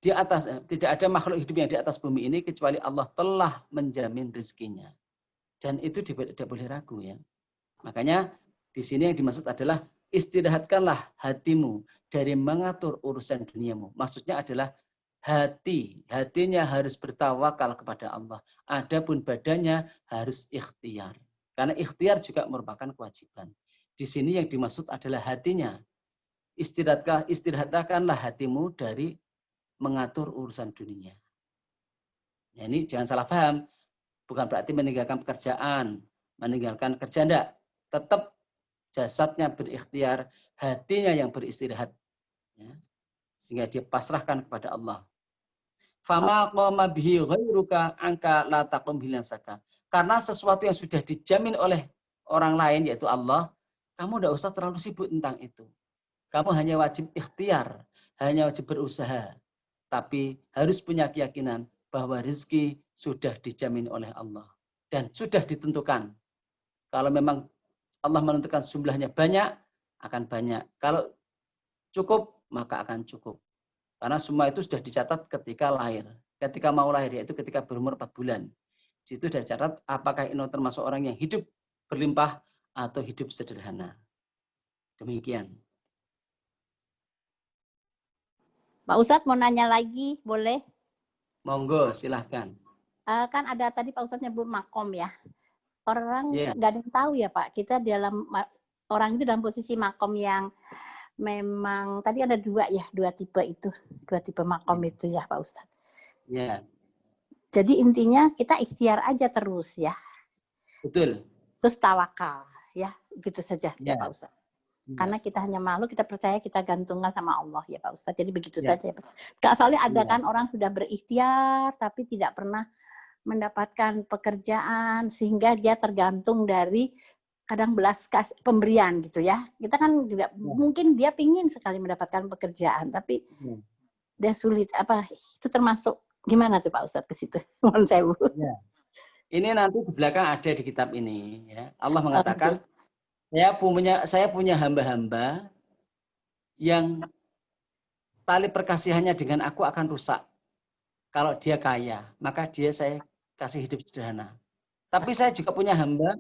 di atas, tidak ada makhluk hidup yang di atas bumi ini kecuali Allah telah menjamin rezekinya. Dan itu tidak boleh ragu, ya. Makanya di sini yang dimaksud adalah istirahatkanlah hatimu dari mengatur urusan duniamu. Maksudnya adalah hatinya harus bertawakal kepada Allah. Adapun badannya harus ikhtiar. Karena ikhtiar juga merupakan kewajiban. Di sini yang dimaksud adalah hatinya. Istirahatkanlah hatimu dari mengatur urusan dunia. Ya, ini jangan salah paham. Bukan berarti meninggalkan pekerjaan, meninggalkan kerja, enggak. Tetap jasadnya berikhtiar, hatinya yang beristirahat. Ya. Sehingga dia pasrahkan kepada Allah. Fama qama bihi ghairuka angka la taqum bilansaka. Karena sesuatu yang sudah dijamin oleh orang lain yaitu Allah, kamu tidak usah terlalu sibuk tentang itu. Kamu hanya wajib ikhtiar, hanya wajib berusaha. Tapi harus punya keyakinan bahwa rezeki sudah dijamin oleh Allah dan sudah ditentukan. Kalau memang Allah menentukan jumlahnya banyak, akan banyak. Kalau cukup, maka akan cukup. Karena semua itu sudah dicatat ketika lahir. Ketika mau lahir, yaitu ketika berumur 4 bulan. Di situ sudah dicatat apakah ini termasuk orang yang hidup berlimpah atau hidup sederhana. Demikian. Pak Ustadz mau nanya lagi, boleh? Monggo, silahkan. Kan ada tadi Pak Ustadz nyebut makom ya. Orang Yeah. nggak ada yang tahu ya Pak, kita orang itu dalam posisi makom yang memang tadi ada dua tipe makom itu ya Pak Ustadz. Ya. Jadi intinya kita ikhtiar aja terus ya. Betul. Terus tawakal ya, gitu saja ya Ya. Pak Ustadz. Karena kita hanya makhluk, kita percaya kita gantungkan sama Allah ya Pak Ustadz. Jadi begitu saja ya Pak. Soalnya ada kan orang sudah berikhtiar tapi tidak pernah mendapatkan pekerjaan sehingga dia tergantung dari kadang belas pemberian gitu ya. Kita kan tidak mungkin dia pingin sekali mendapatkan pekerjaan tapi dia sulit itu termasuk gimana tuh Pak Ustadz ke situ? Mohon sewu. Ya. Ini nanti di belakang ada di kitab ini ya. Allah mengatakan saya punya hamba-hamba yang tali perkasihannya dengan aku akan rusak. Kalau dia kaya, maka saya kasih hidup sederhana. Tapi saya juga punya hamba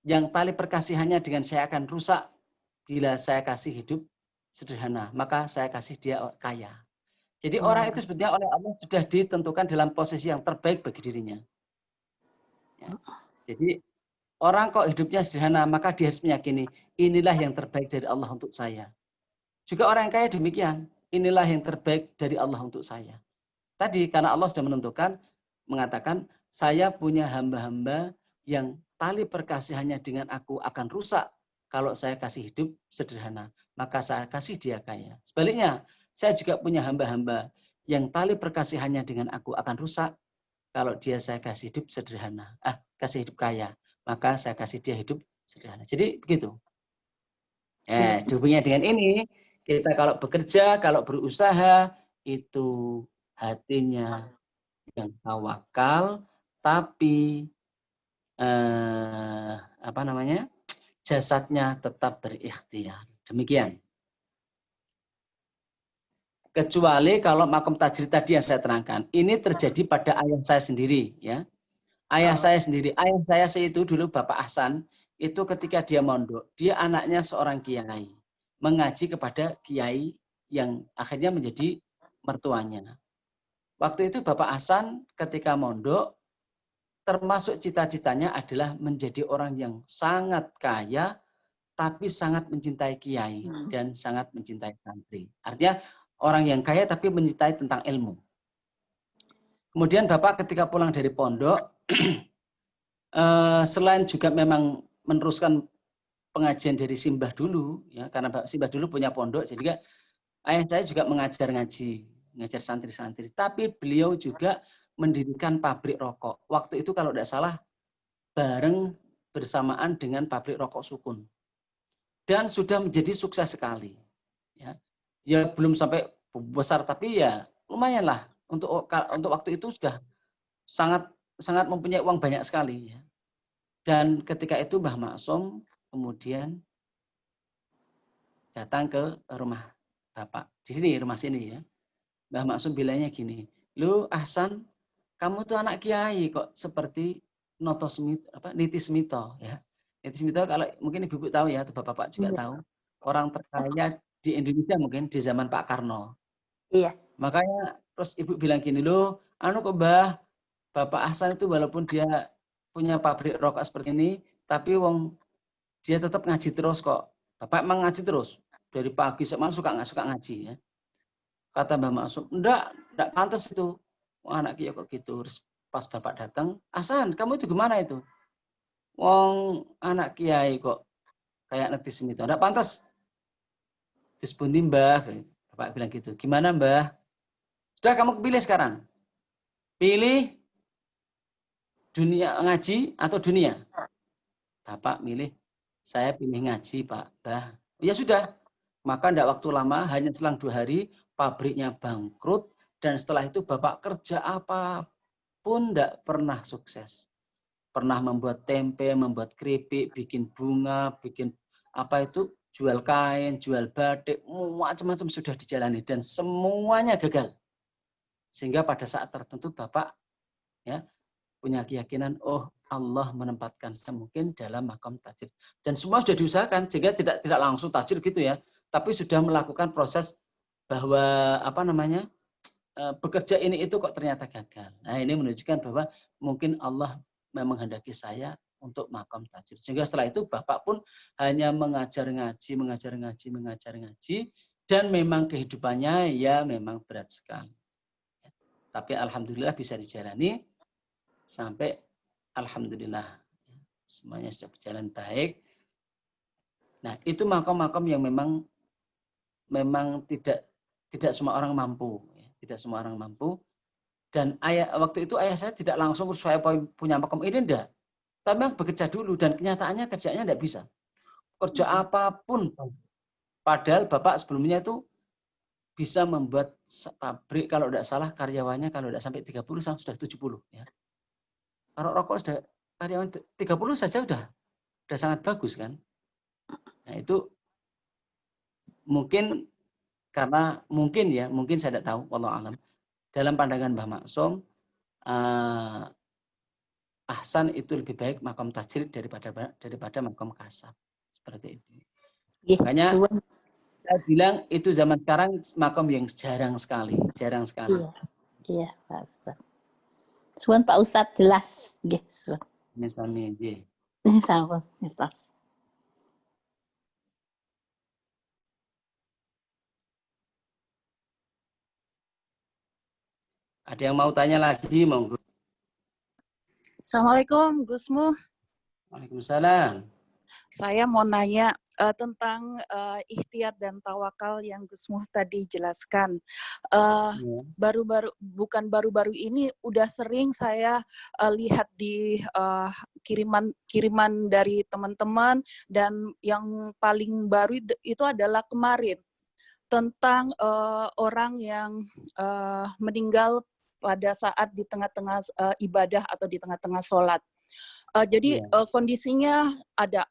yang tali perkasihannya dengan saya akan rusak bila saya kasih hidup sederhana, maka saya kasih dia kaya. Jadi orang itu sebenarnya oleh Allah sudah ditentukan dalam posisi yang terbaik bagi dirinya. Ya. Jadi orang kok hidupnya sederhana, maka dia harus meyakini inilah yang terbaik dari Allah untuk saya. Juga orang yang kaya demikian, inilah yang terbaik dari Allah untuk saya. Tadi karena Allah sudah menentukan, mengatakan saya punya hamba-hamba yang tali perkasihannya dengan aku akan rusak kalau saya kasih hidup sederhana, maka saya kasih dia kaya. Sebaliknya, saya juga punya hamba-hamba yang tali perkasihannya dengan aku akan rusak kalau saya kasih hidup sederhana, kasih hidup kaya, maka saya kasih dia hidup sederhana. Jadi begitu. Hubungannya dengan ini, kita kalau bekerja, kalau berusaha, itu hatinya yang tawakal, tapi jasadnya tetap berikhtiar. Demikian. Kecuali kalau makom tajrid tadi yang saya terangkan, ini terjadi pada ayah saya sendiri, ya. Ayah saya sendiri, ayah saya itu dulu Bapak Ahsan, itu ketika dia mondok, dia anaknya seorang kiai, mengaji kepada kiai yang akhirnya menjadi mertuanya. Waktu itu Bapak Ahsan ketika mondok, termasuk cita-citanya adalah menjadi orang yang sangat kaya, tapi sangat mencintai kiai dan sangat mencintai santri. Artinya orang yang kaya tapi mencintai tentang ilmu. Kemudian Bapak ketika pulang dari pondok, selain juga memang meneruskan pengajian dari Simbah dulu, ya, karena Simbah dulu punya pondok, jadi ayah saya juga mengajar ngaji, mengajar santri-santri. Tapi beliau juga mendirikan pabrik rokok. Waktu itu kalau tidak salah bareng bersamaan dengan pabrik rokok Sukun. Dan sudah menjadi sukses sekali. Ya belum sampai besar, tapi ya lumayan lah. Untuk waktu itu sudah sangat mempunyai uang banyak sekali. Ya. Dan ketika itu Mbah Maksum kemudian datang ke rumah Bapak. Di sini, rumah sini ya. Mbah Maksum bilangnya gini, lu Ahsan, kamu tuh anak kiai kok seperti Noto Smito, Niti Smito ya. Niti Smito kalau mungkin ibu tahu ya, atau bapak-bapak juga tahu, orang terkaya di Indonesia mungkin di zaman Pak Karno. Iya. Makanya terus ibu bilang gini, lu kok Mbah, Bapak Ahsan itu walaupun dia punya pabrik rokok seperti ini, tapi dia tetap ngaji terus kok. Bapak emang ngaji terus dari pagi sampai malam suka ngaji ya. Kata Mbah Maksum, enggak pantas itu. Anak kiai kok gitu. Terus pas Bapak datang, Ahsan, kamu itu gimana itu? Wong anak kiai kok kayak netis itu. Enggak pantas. Terus bunti Mbah, Bapak bilang gitu. Gimana Mbah? Sudah kamu pilih sekarang. Pilih dunia ngaji atau dunia? Bapak milih, saya pilih ngaji Pak. Bah. Ya sudah. Maka enggak waktu lama, hanya selang 2 hari, pabriknya bangkrut. Dan setelah itu Bapak kerja apapun tidak pernah sukses. Pernah membuat tempe, membuat keripik, bikin bunga, bikin jual kain, jual batik, macam-macam sudah dijalani. Dan semuanya gagal. Sehingga pada saat tertentu Bapak ya punya keyakinan, oh Allah menempatkan saya mungkin dalam makam tajrid. Dan semua sudah diusahakan, sehingga tidak langsung tajrid gitu ya. Tapi sudah melakukan proses bahwa bekerja ini itu kok ternyata gagal. Nah ini menunjukkan bahwa mungkin Allah memang menghendaki saya untuk makam tajrid. Sehingga setelah itu Bapak pun hanya mengajar ngaji, dan memang kehidupannya ya memang berat sekali. Tapi alhamdulillah bisa dijalani sampai alhamdulillah semuanya sudah berjalan baik. Nah itu makam-makam yang memang tidak semua orang mampu. Tidak semua orang mampu. Dan waktu itu ayah saya tidak langsung saya punya makam ini, enggak. Tapi memang bekerja dulu dan kenyataannya kerjanya enggak bisa. Kerja apapun. Padahal Bapak sebelumnya itu bisa membuat pabrik kalau tidak salah karyawannya kalau tidak sampai 30 sudah 70 ya. Kalau rokok sudah karyawan 30 saja sudah sangat bagus kan. Nah itu mungkin karena mungkin saya tidak tahu, wallahu alam. Dalam pandangan Mbah Maksum, ahsan itu lebih baik makom tajrid daripada makom kasab. Seperti itu. Makanya saya bilang itu zaman sekarang makom yang jarang sekali. Iya, Pak Ustadz. Suwun Pak Ustadz jelas, nggih, suwun. Misalnya, nggih. Sampun, mitos. Ada yang mau tanya lagi, monggo. Assalamualaikum, Gusmu. Waalaikumsalam. Saya mau nanya tentang ikhtiar dan tawakal yang Gusmu tadi jelaskan. Baru-baru ini udah sering saya lihat di kiriman dari teman-teman, dan yang paling baru itu adalah kemarin tentang orang yang meninggal pada saat di tengah-tengah ibadah atau di tengah-tengah sholat. Jadi kondisinya ada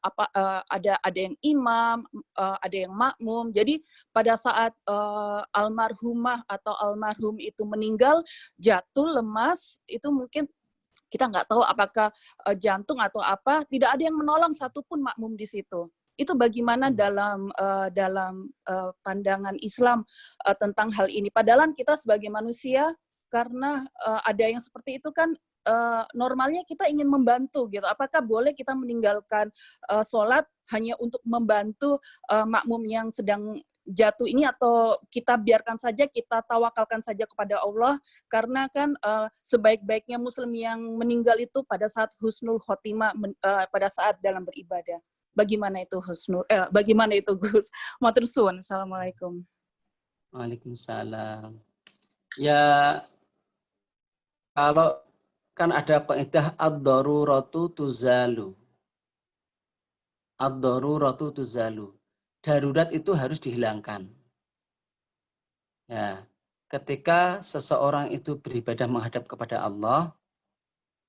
yang imam, ada yang makmum. Jadi pada saat almarhumah atau almarhum itu meninggal, jatuh lemas, itu mungkin kita nggak tahu apakah jantung atau apa. Tidak ada yang menolong satupun makmum di situ. Itu bagaimana dalam pandangan Islam tentang hal ini. Padahal kita sebagai manusia, karena ada yang seperti itu kan, normalnya kita ingin membantu gitu. Apakah boleh kita meninggalkan sholat hanya untuk membantu makmum yang sedang jatuh ini, atau kita biarkan saja, kita tawakalkan saja kepada Allah, karena kan sebaik-baiknya muslim yang meninggal itu pada saat husnul khotimah, pada saat dalam beribadah. Bagaimana itu bagaimana itu Gus? Matur suwun. Assalamualaikum. Waalaikumsalam. Ya, kalau kan ada kaidah ad-daruratu tuzalu. Ad-daruratu tuzalu. Darurat itu harus dihilangkan. Ya, ketika seseorang itu beribadah menghadap kepada Allah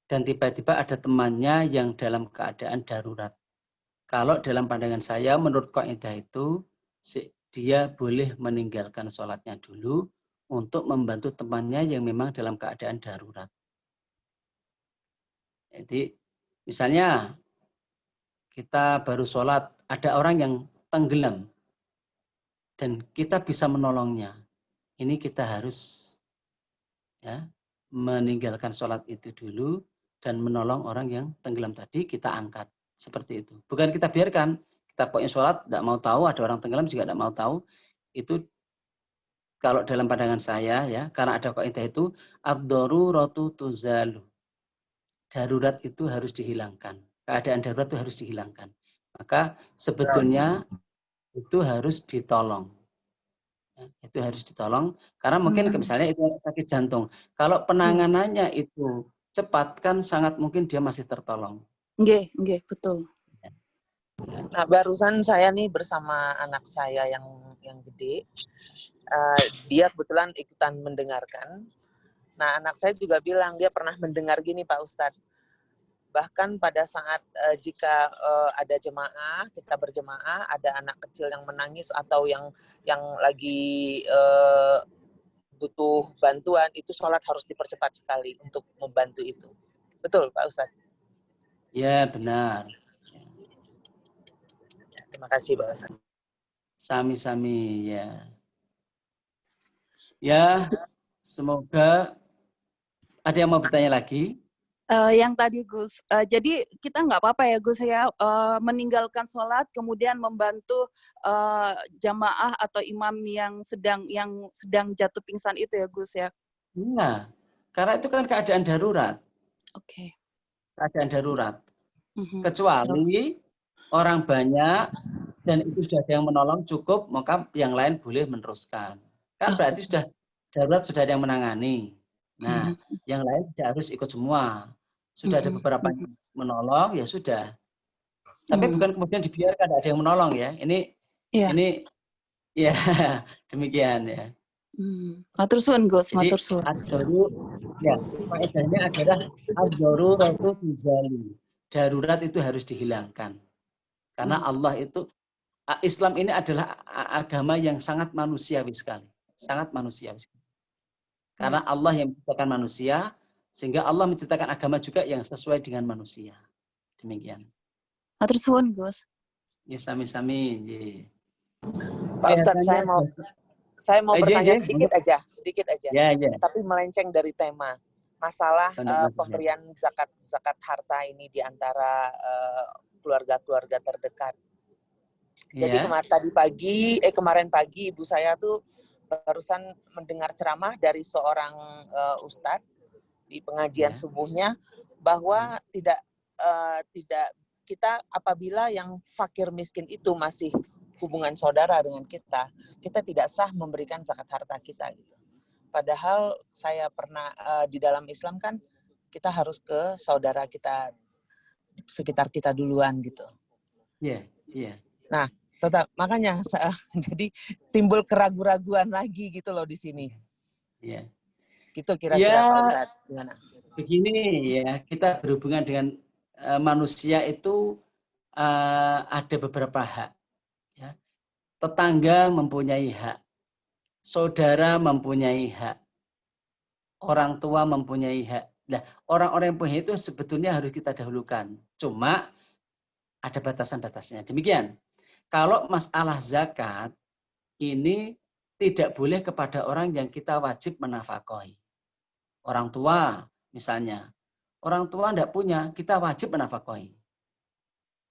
dan tiba-tiba ada temannya yang dalam keadaan darurat. Kalau dalam pandangan saya, menurut kaidah itu, dia boleh meninggalkan sholatnya dulu untuk membantu temannya yang memang dalam keadaan darurat. Jadi, misalnya kita baru sholat, ada orang yang tenggelam, dan kita bisa menolongnya. Ini kita harus meninggalkan sholat itu dulu, dan menolong orang yang tenggelam tadi, kita angkat. Seperti itu. Bukan kita biarkan, kita pokoknya sholat, tidak mau tahu, ada orang tenggelam juga tidak mau tahu. Itu kalau dalam pandangan saya, karena ada kaidah itu, ad-daruratu tuzalu. Darurat itu harus dihilangkan. Keadaan darurat itu harus dihilangkan. Maka sebetulnya itu harus ditolong. Itu harus ditolong. Karena mungkin misalnya itu sakit jantung. Kalau penanganannya itu cepat, kan sangat mungkin dia masih tertolong. Nggih, betul. Nah, barusan saya nih bersama anak saya yang gede. Dia kebetulan ikutan mendengarkan. Nah, anak saya juga bilang dia pernah mendengar gini, Pak Ustadz. Bahkan pada saat jika ada jemaah, kita berjemaah, ada anak kecil yang menangis atau yang lagi butuh bantuan, itu sholat harus dipercepat sekali untuk membantu itu. Betul, Pak Ustadz? Ya, benar. Terima kasih, Pak Ustadz. Sami-sami, ya. Ya, semoga ada yang mau bertanya lagi. Yang tadi Gus, jadi kita nggak apa-apa ya Gus ya, meninggalkan sholat kemudian membantu jamaah atau imam yang sedang jatuh pingsan itu ya Gus ya? Iya, karena itu kan keadaan darurat. Oke. Keadaan darurat. Kecuali orang banyak dan itu sudah ada yang menolong cukup, maka yang lain boleh meneruskan. Kan berarti sudah darurat, sudah ada yang menangani. Nah, yang lain tidak harus ikut semua. Sudah ada beberapa yang menolong, ya sudah. Tapi bukan kemudian dibiarkan ada yang menolong ya. Ini ya demikian ya. Matur suwun Gus, matur suwun. Ya, faedahnya adalah ad-daruratu tuzalu. Darurat itu harus dihilangkan. Karena Allah itu Islam ini adalah agama yang sangat manusiawi sekali. Sangat manusiawi sekali. Karena Allah yang menciptakan manusia, sehingga Allah menciptakan agama juga yang sesuai dengan manusia. Demikian. Matur suwun, Gus. Ya, sami-sami. Pak Ustadz, saya mau bertanya sedikit aja. Ya. Tapi melenceng dari tema. Masalah pemberian zakat harta ini di antara keluarga-keluarga terdekat. Jadi kemarin pagi ibu saya tuh barusan mendengar ceramah dari seorang ustadz di pengajian subuhnya bahwa tidak kita apabila yang fakir miskin itu masih hubungan saudara dengan kita tidak sah memberikan zakat harta kita gitu. Padahal saya pernah di dalam Islam kan kita harus ke saudara kita sekitar kita duluan gitu. Iya. Nah, tetap makanya jadi timbul keraguan-raguan lagi gitu loh di sini. Iya. Gitu kira-kira Pak Ustadz, gimana? Begini ya, kita berhubungan dengan manusia itu ada beberapa hak. Ya. Tetangga mempunyai hak, saudara mempunyai hak, orang tua mempunyai hak. Nah, orang-orang yang punya itu sebetulnya harus kita dahulukan. Cuma ada batasan-batasnya. Demikian. Kalau masalah zakat, ini tidak boleh kepada orang yang kita wajib menafkahi. Orang tua, misalnya. Orang tua tidak punya, kita wajib menafkahi.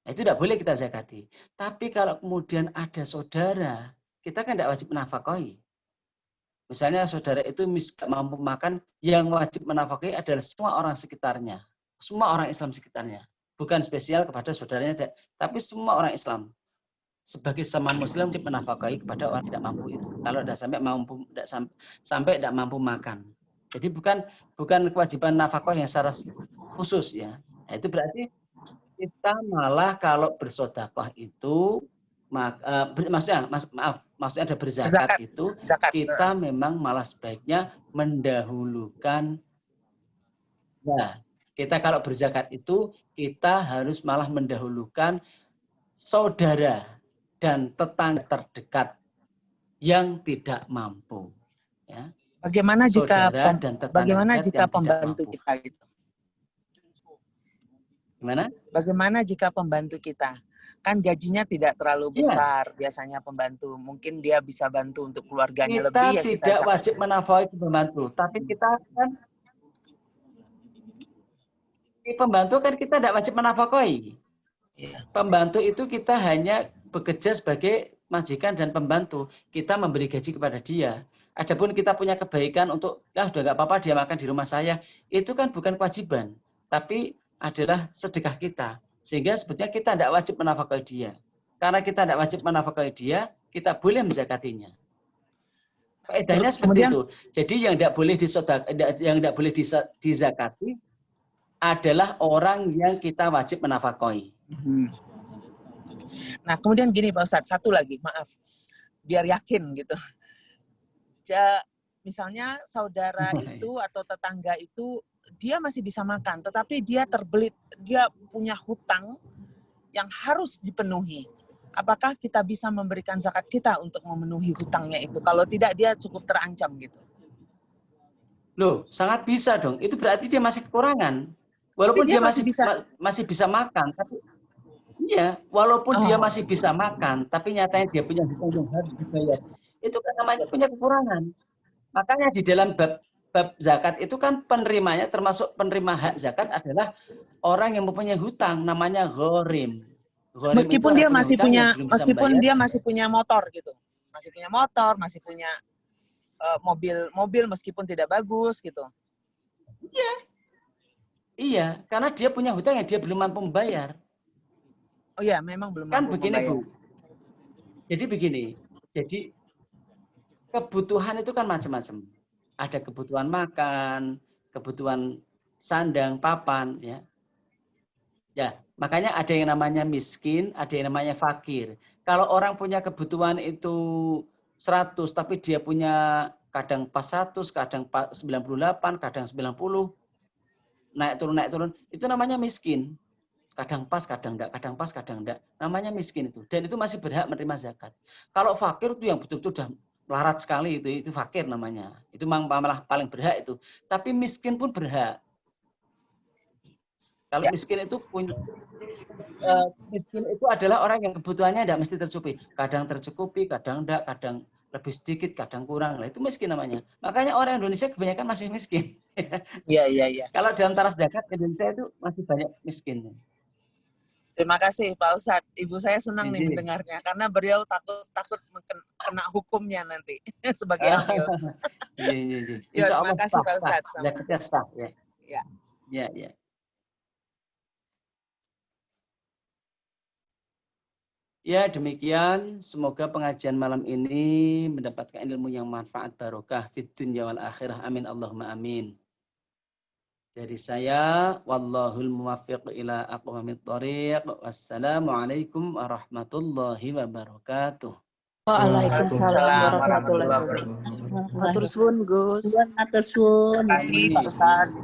Itu tidak boleh kita zakati. Tapi kalau kemudian ada saudara, kita kan tidak wajib menafkahi. Misalnya saudara itu tidak mampu makan, yang wajib menafkahi adalah semua orang sekitarnya. Semua orang Islam sekitarnya. Bukan spesial kepada saudaranya, tapi semua orang Islam. Sebagai sama Muslim wajib menafkahi kepada orang tidak mampu itu. Kalau tidak sampai tidak mampu makan. Jadi bukan kewajiban nafkah yang secara khusus ya. Nah, itu berarti kita malah kalau bersedekah itu maksudnya ada berzakat itu kita memang malah sebaiknya mendahulukan. Nah, kita kalau berzakat itu kita harus malah mendahulukan saudara dan tetangga terdekat yang tidak mampu. Ya. Bagaimana jika pembantu mampu. kita gitu? Gimana? Bagaimana jika pembantu kita? Kan gajinya tidak terlalu besar biasanya pembantu. Mungkin dia bisa bantu untuk keluarganya lebih. Kita tidak wajib menafkahi pembantu, tapi kita kan pembantu kan kita tidak wajib menafkahi. Pembantu itu kita hanya bekerja sebagai majikan dan pembantu. Kita memberi gaji kepada dia. Adapun kita punya kebaikan untuk, sudah nggak apa-apa dia makan di rumah saya, itu kan bukan kewajiban, tapi adalah sedekah kita. Sehingga sebetulnya kita tidak wajib menafkahi dia. Karena kita tidak wajib menafkahi dia, kita boleh menzakatinya. Faedahnya seperti itu. Jadi yang tidak boleh dizakati adalah orang yang kita wajib menafkahi. Nah, kemudian gini Pak Ustadz, satu lagi, maaf, biar yakin gitu. Misalnya saudara itu atau tetangga itu dia masih bisa makan, tetapi dia terbelit, dia punya hutang yang harus dipenuhi. Apakah kita bisa memberikan zakat kita untuk memenuhi hutangnya itu? Kalau tidak, dia cukup terancam gitu. Loh, sangat bisa dong. Itu berarti dia masih kekurangan. Walaupun dia masih bisa makan, tapi iya, walaupun dia masih bisa makan, tapi nyatanya dia punya hutang yang harus dibayar. Itu kan namanya punya kekurangan. Makanya di dalam bab zakat itu kan penerimanya, termasuk penerima hak zakat adalah orang yang mempunyai hutang, namanya ghorim. Meskipun dia masih punya motor gitu, masih punya motor, masih punya mobil meskipun tidak bagus gitu. Iya, karena dia punya hutang yang dia belum mampu membayar. Oh iya, memang belum kan mampu begini membayar. Bu. Jadi begini, jadi kebutuhan itu kan macam-macam. Ada kebutuhan makan, kebutuhan sandang, papan, ya. Ya, makanya ada yang namanya miskin, ada yang namanya fakir. Kalau orang punya kebutuhan itu 100, tapi dia punya kadang pas 100, kadang 98, kadang 90, naik turun, itu namanya miskin. Kadang pas, kadang enggak, kadang pas, kadang enggak. Namanya miskin itu. Dan itu masih berhak menerima zakat. Kalau fakir itu yang betul-betul sudah melarat sekali, itu fakir namanya. Itu malah paling berhak itu. Tapi miskin pun berhak. Kalau miskin itu miskin itu adalah orang yang kebutuhannya tidak mesti tercukupi. Kadang tercukupi, kadang enggak, kadang lebih sedikit, kadang kurang. Nah, itu miskin namanya. Makanya orang Indonesia kebanyakan masih miskin. Iya. Kalau dalam taraf zakat Indonesia itu masih banyak miskin. Terima kasih Pak Ustadz. Ibu saya senang nih mendengarnya karena beliau takut kena hukumnya nanti sebagai amil. Iya. Terima kasih Pak Ustadz. Zakatnya sah ya. Ya. Ya, demikian. Semoga pengajian malam ini mendapatkan ilmu yang manfaat barokah fid dunya wal akhirah. Amin Allahumma amin. Dari saya, wallahul muwaffiq ila aqwamit thoriq. Wassalamualaikum warahmatullahi wabarakatuh. Waalaikumsalam warahmatullahi wabarakatuh. Matur suwun, Gus. Matur suwun. Terima kasih Pak Ustadz.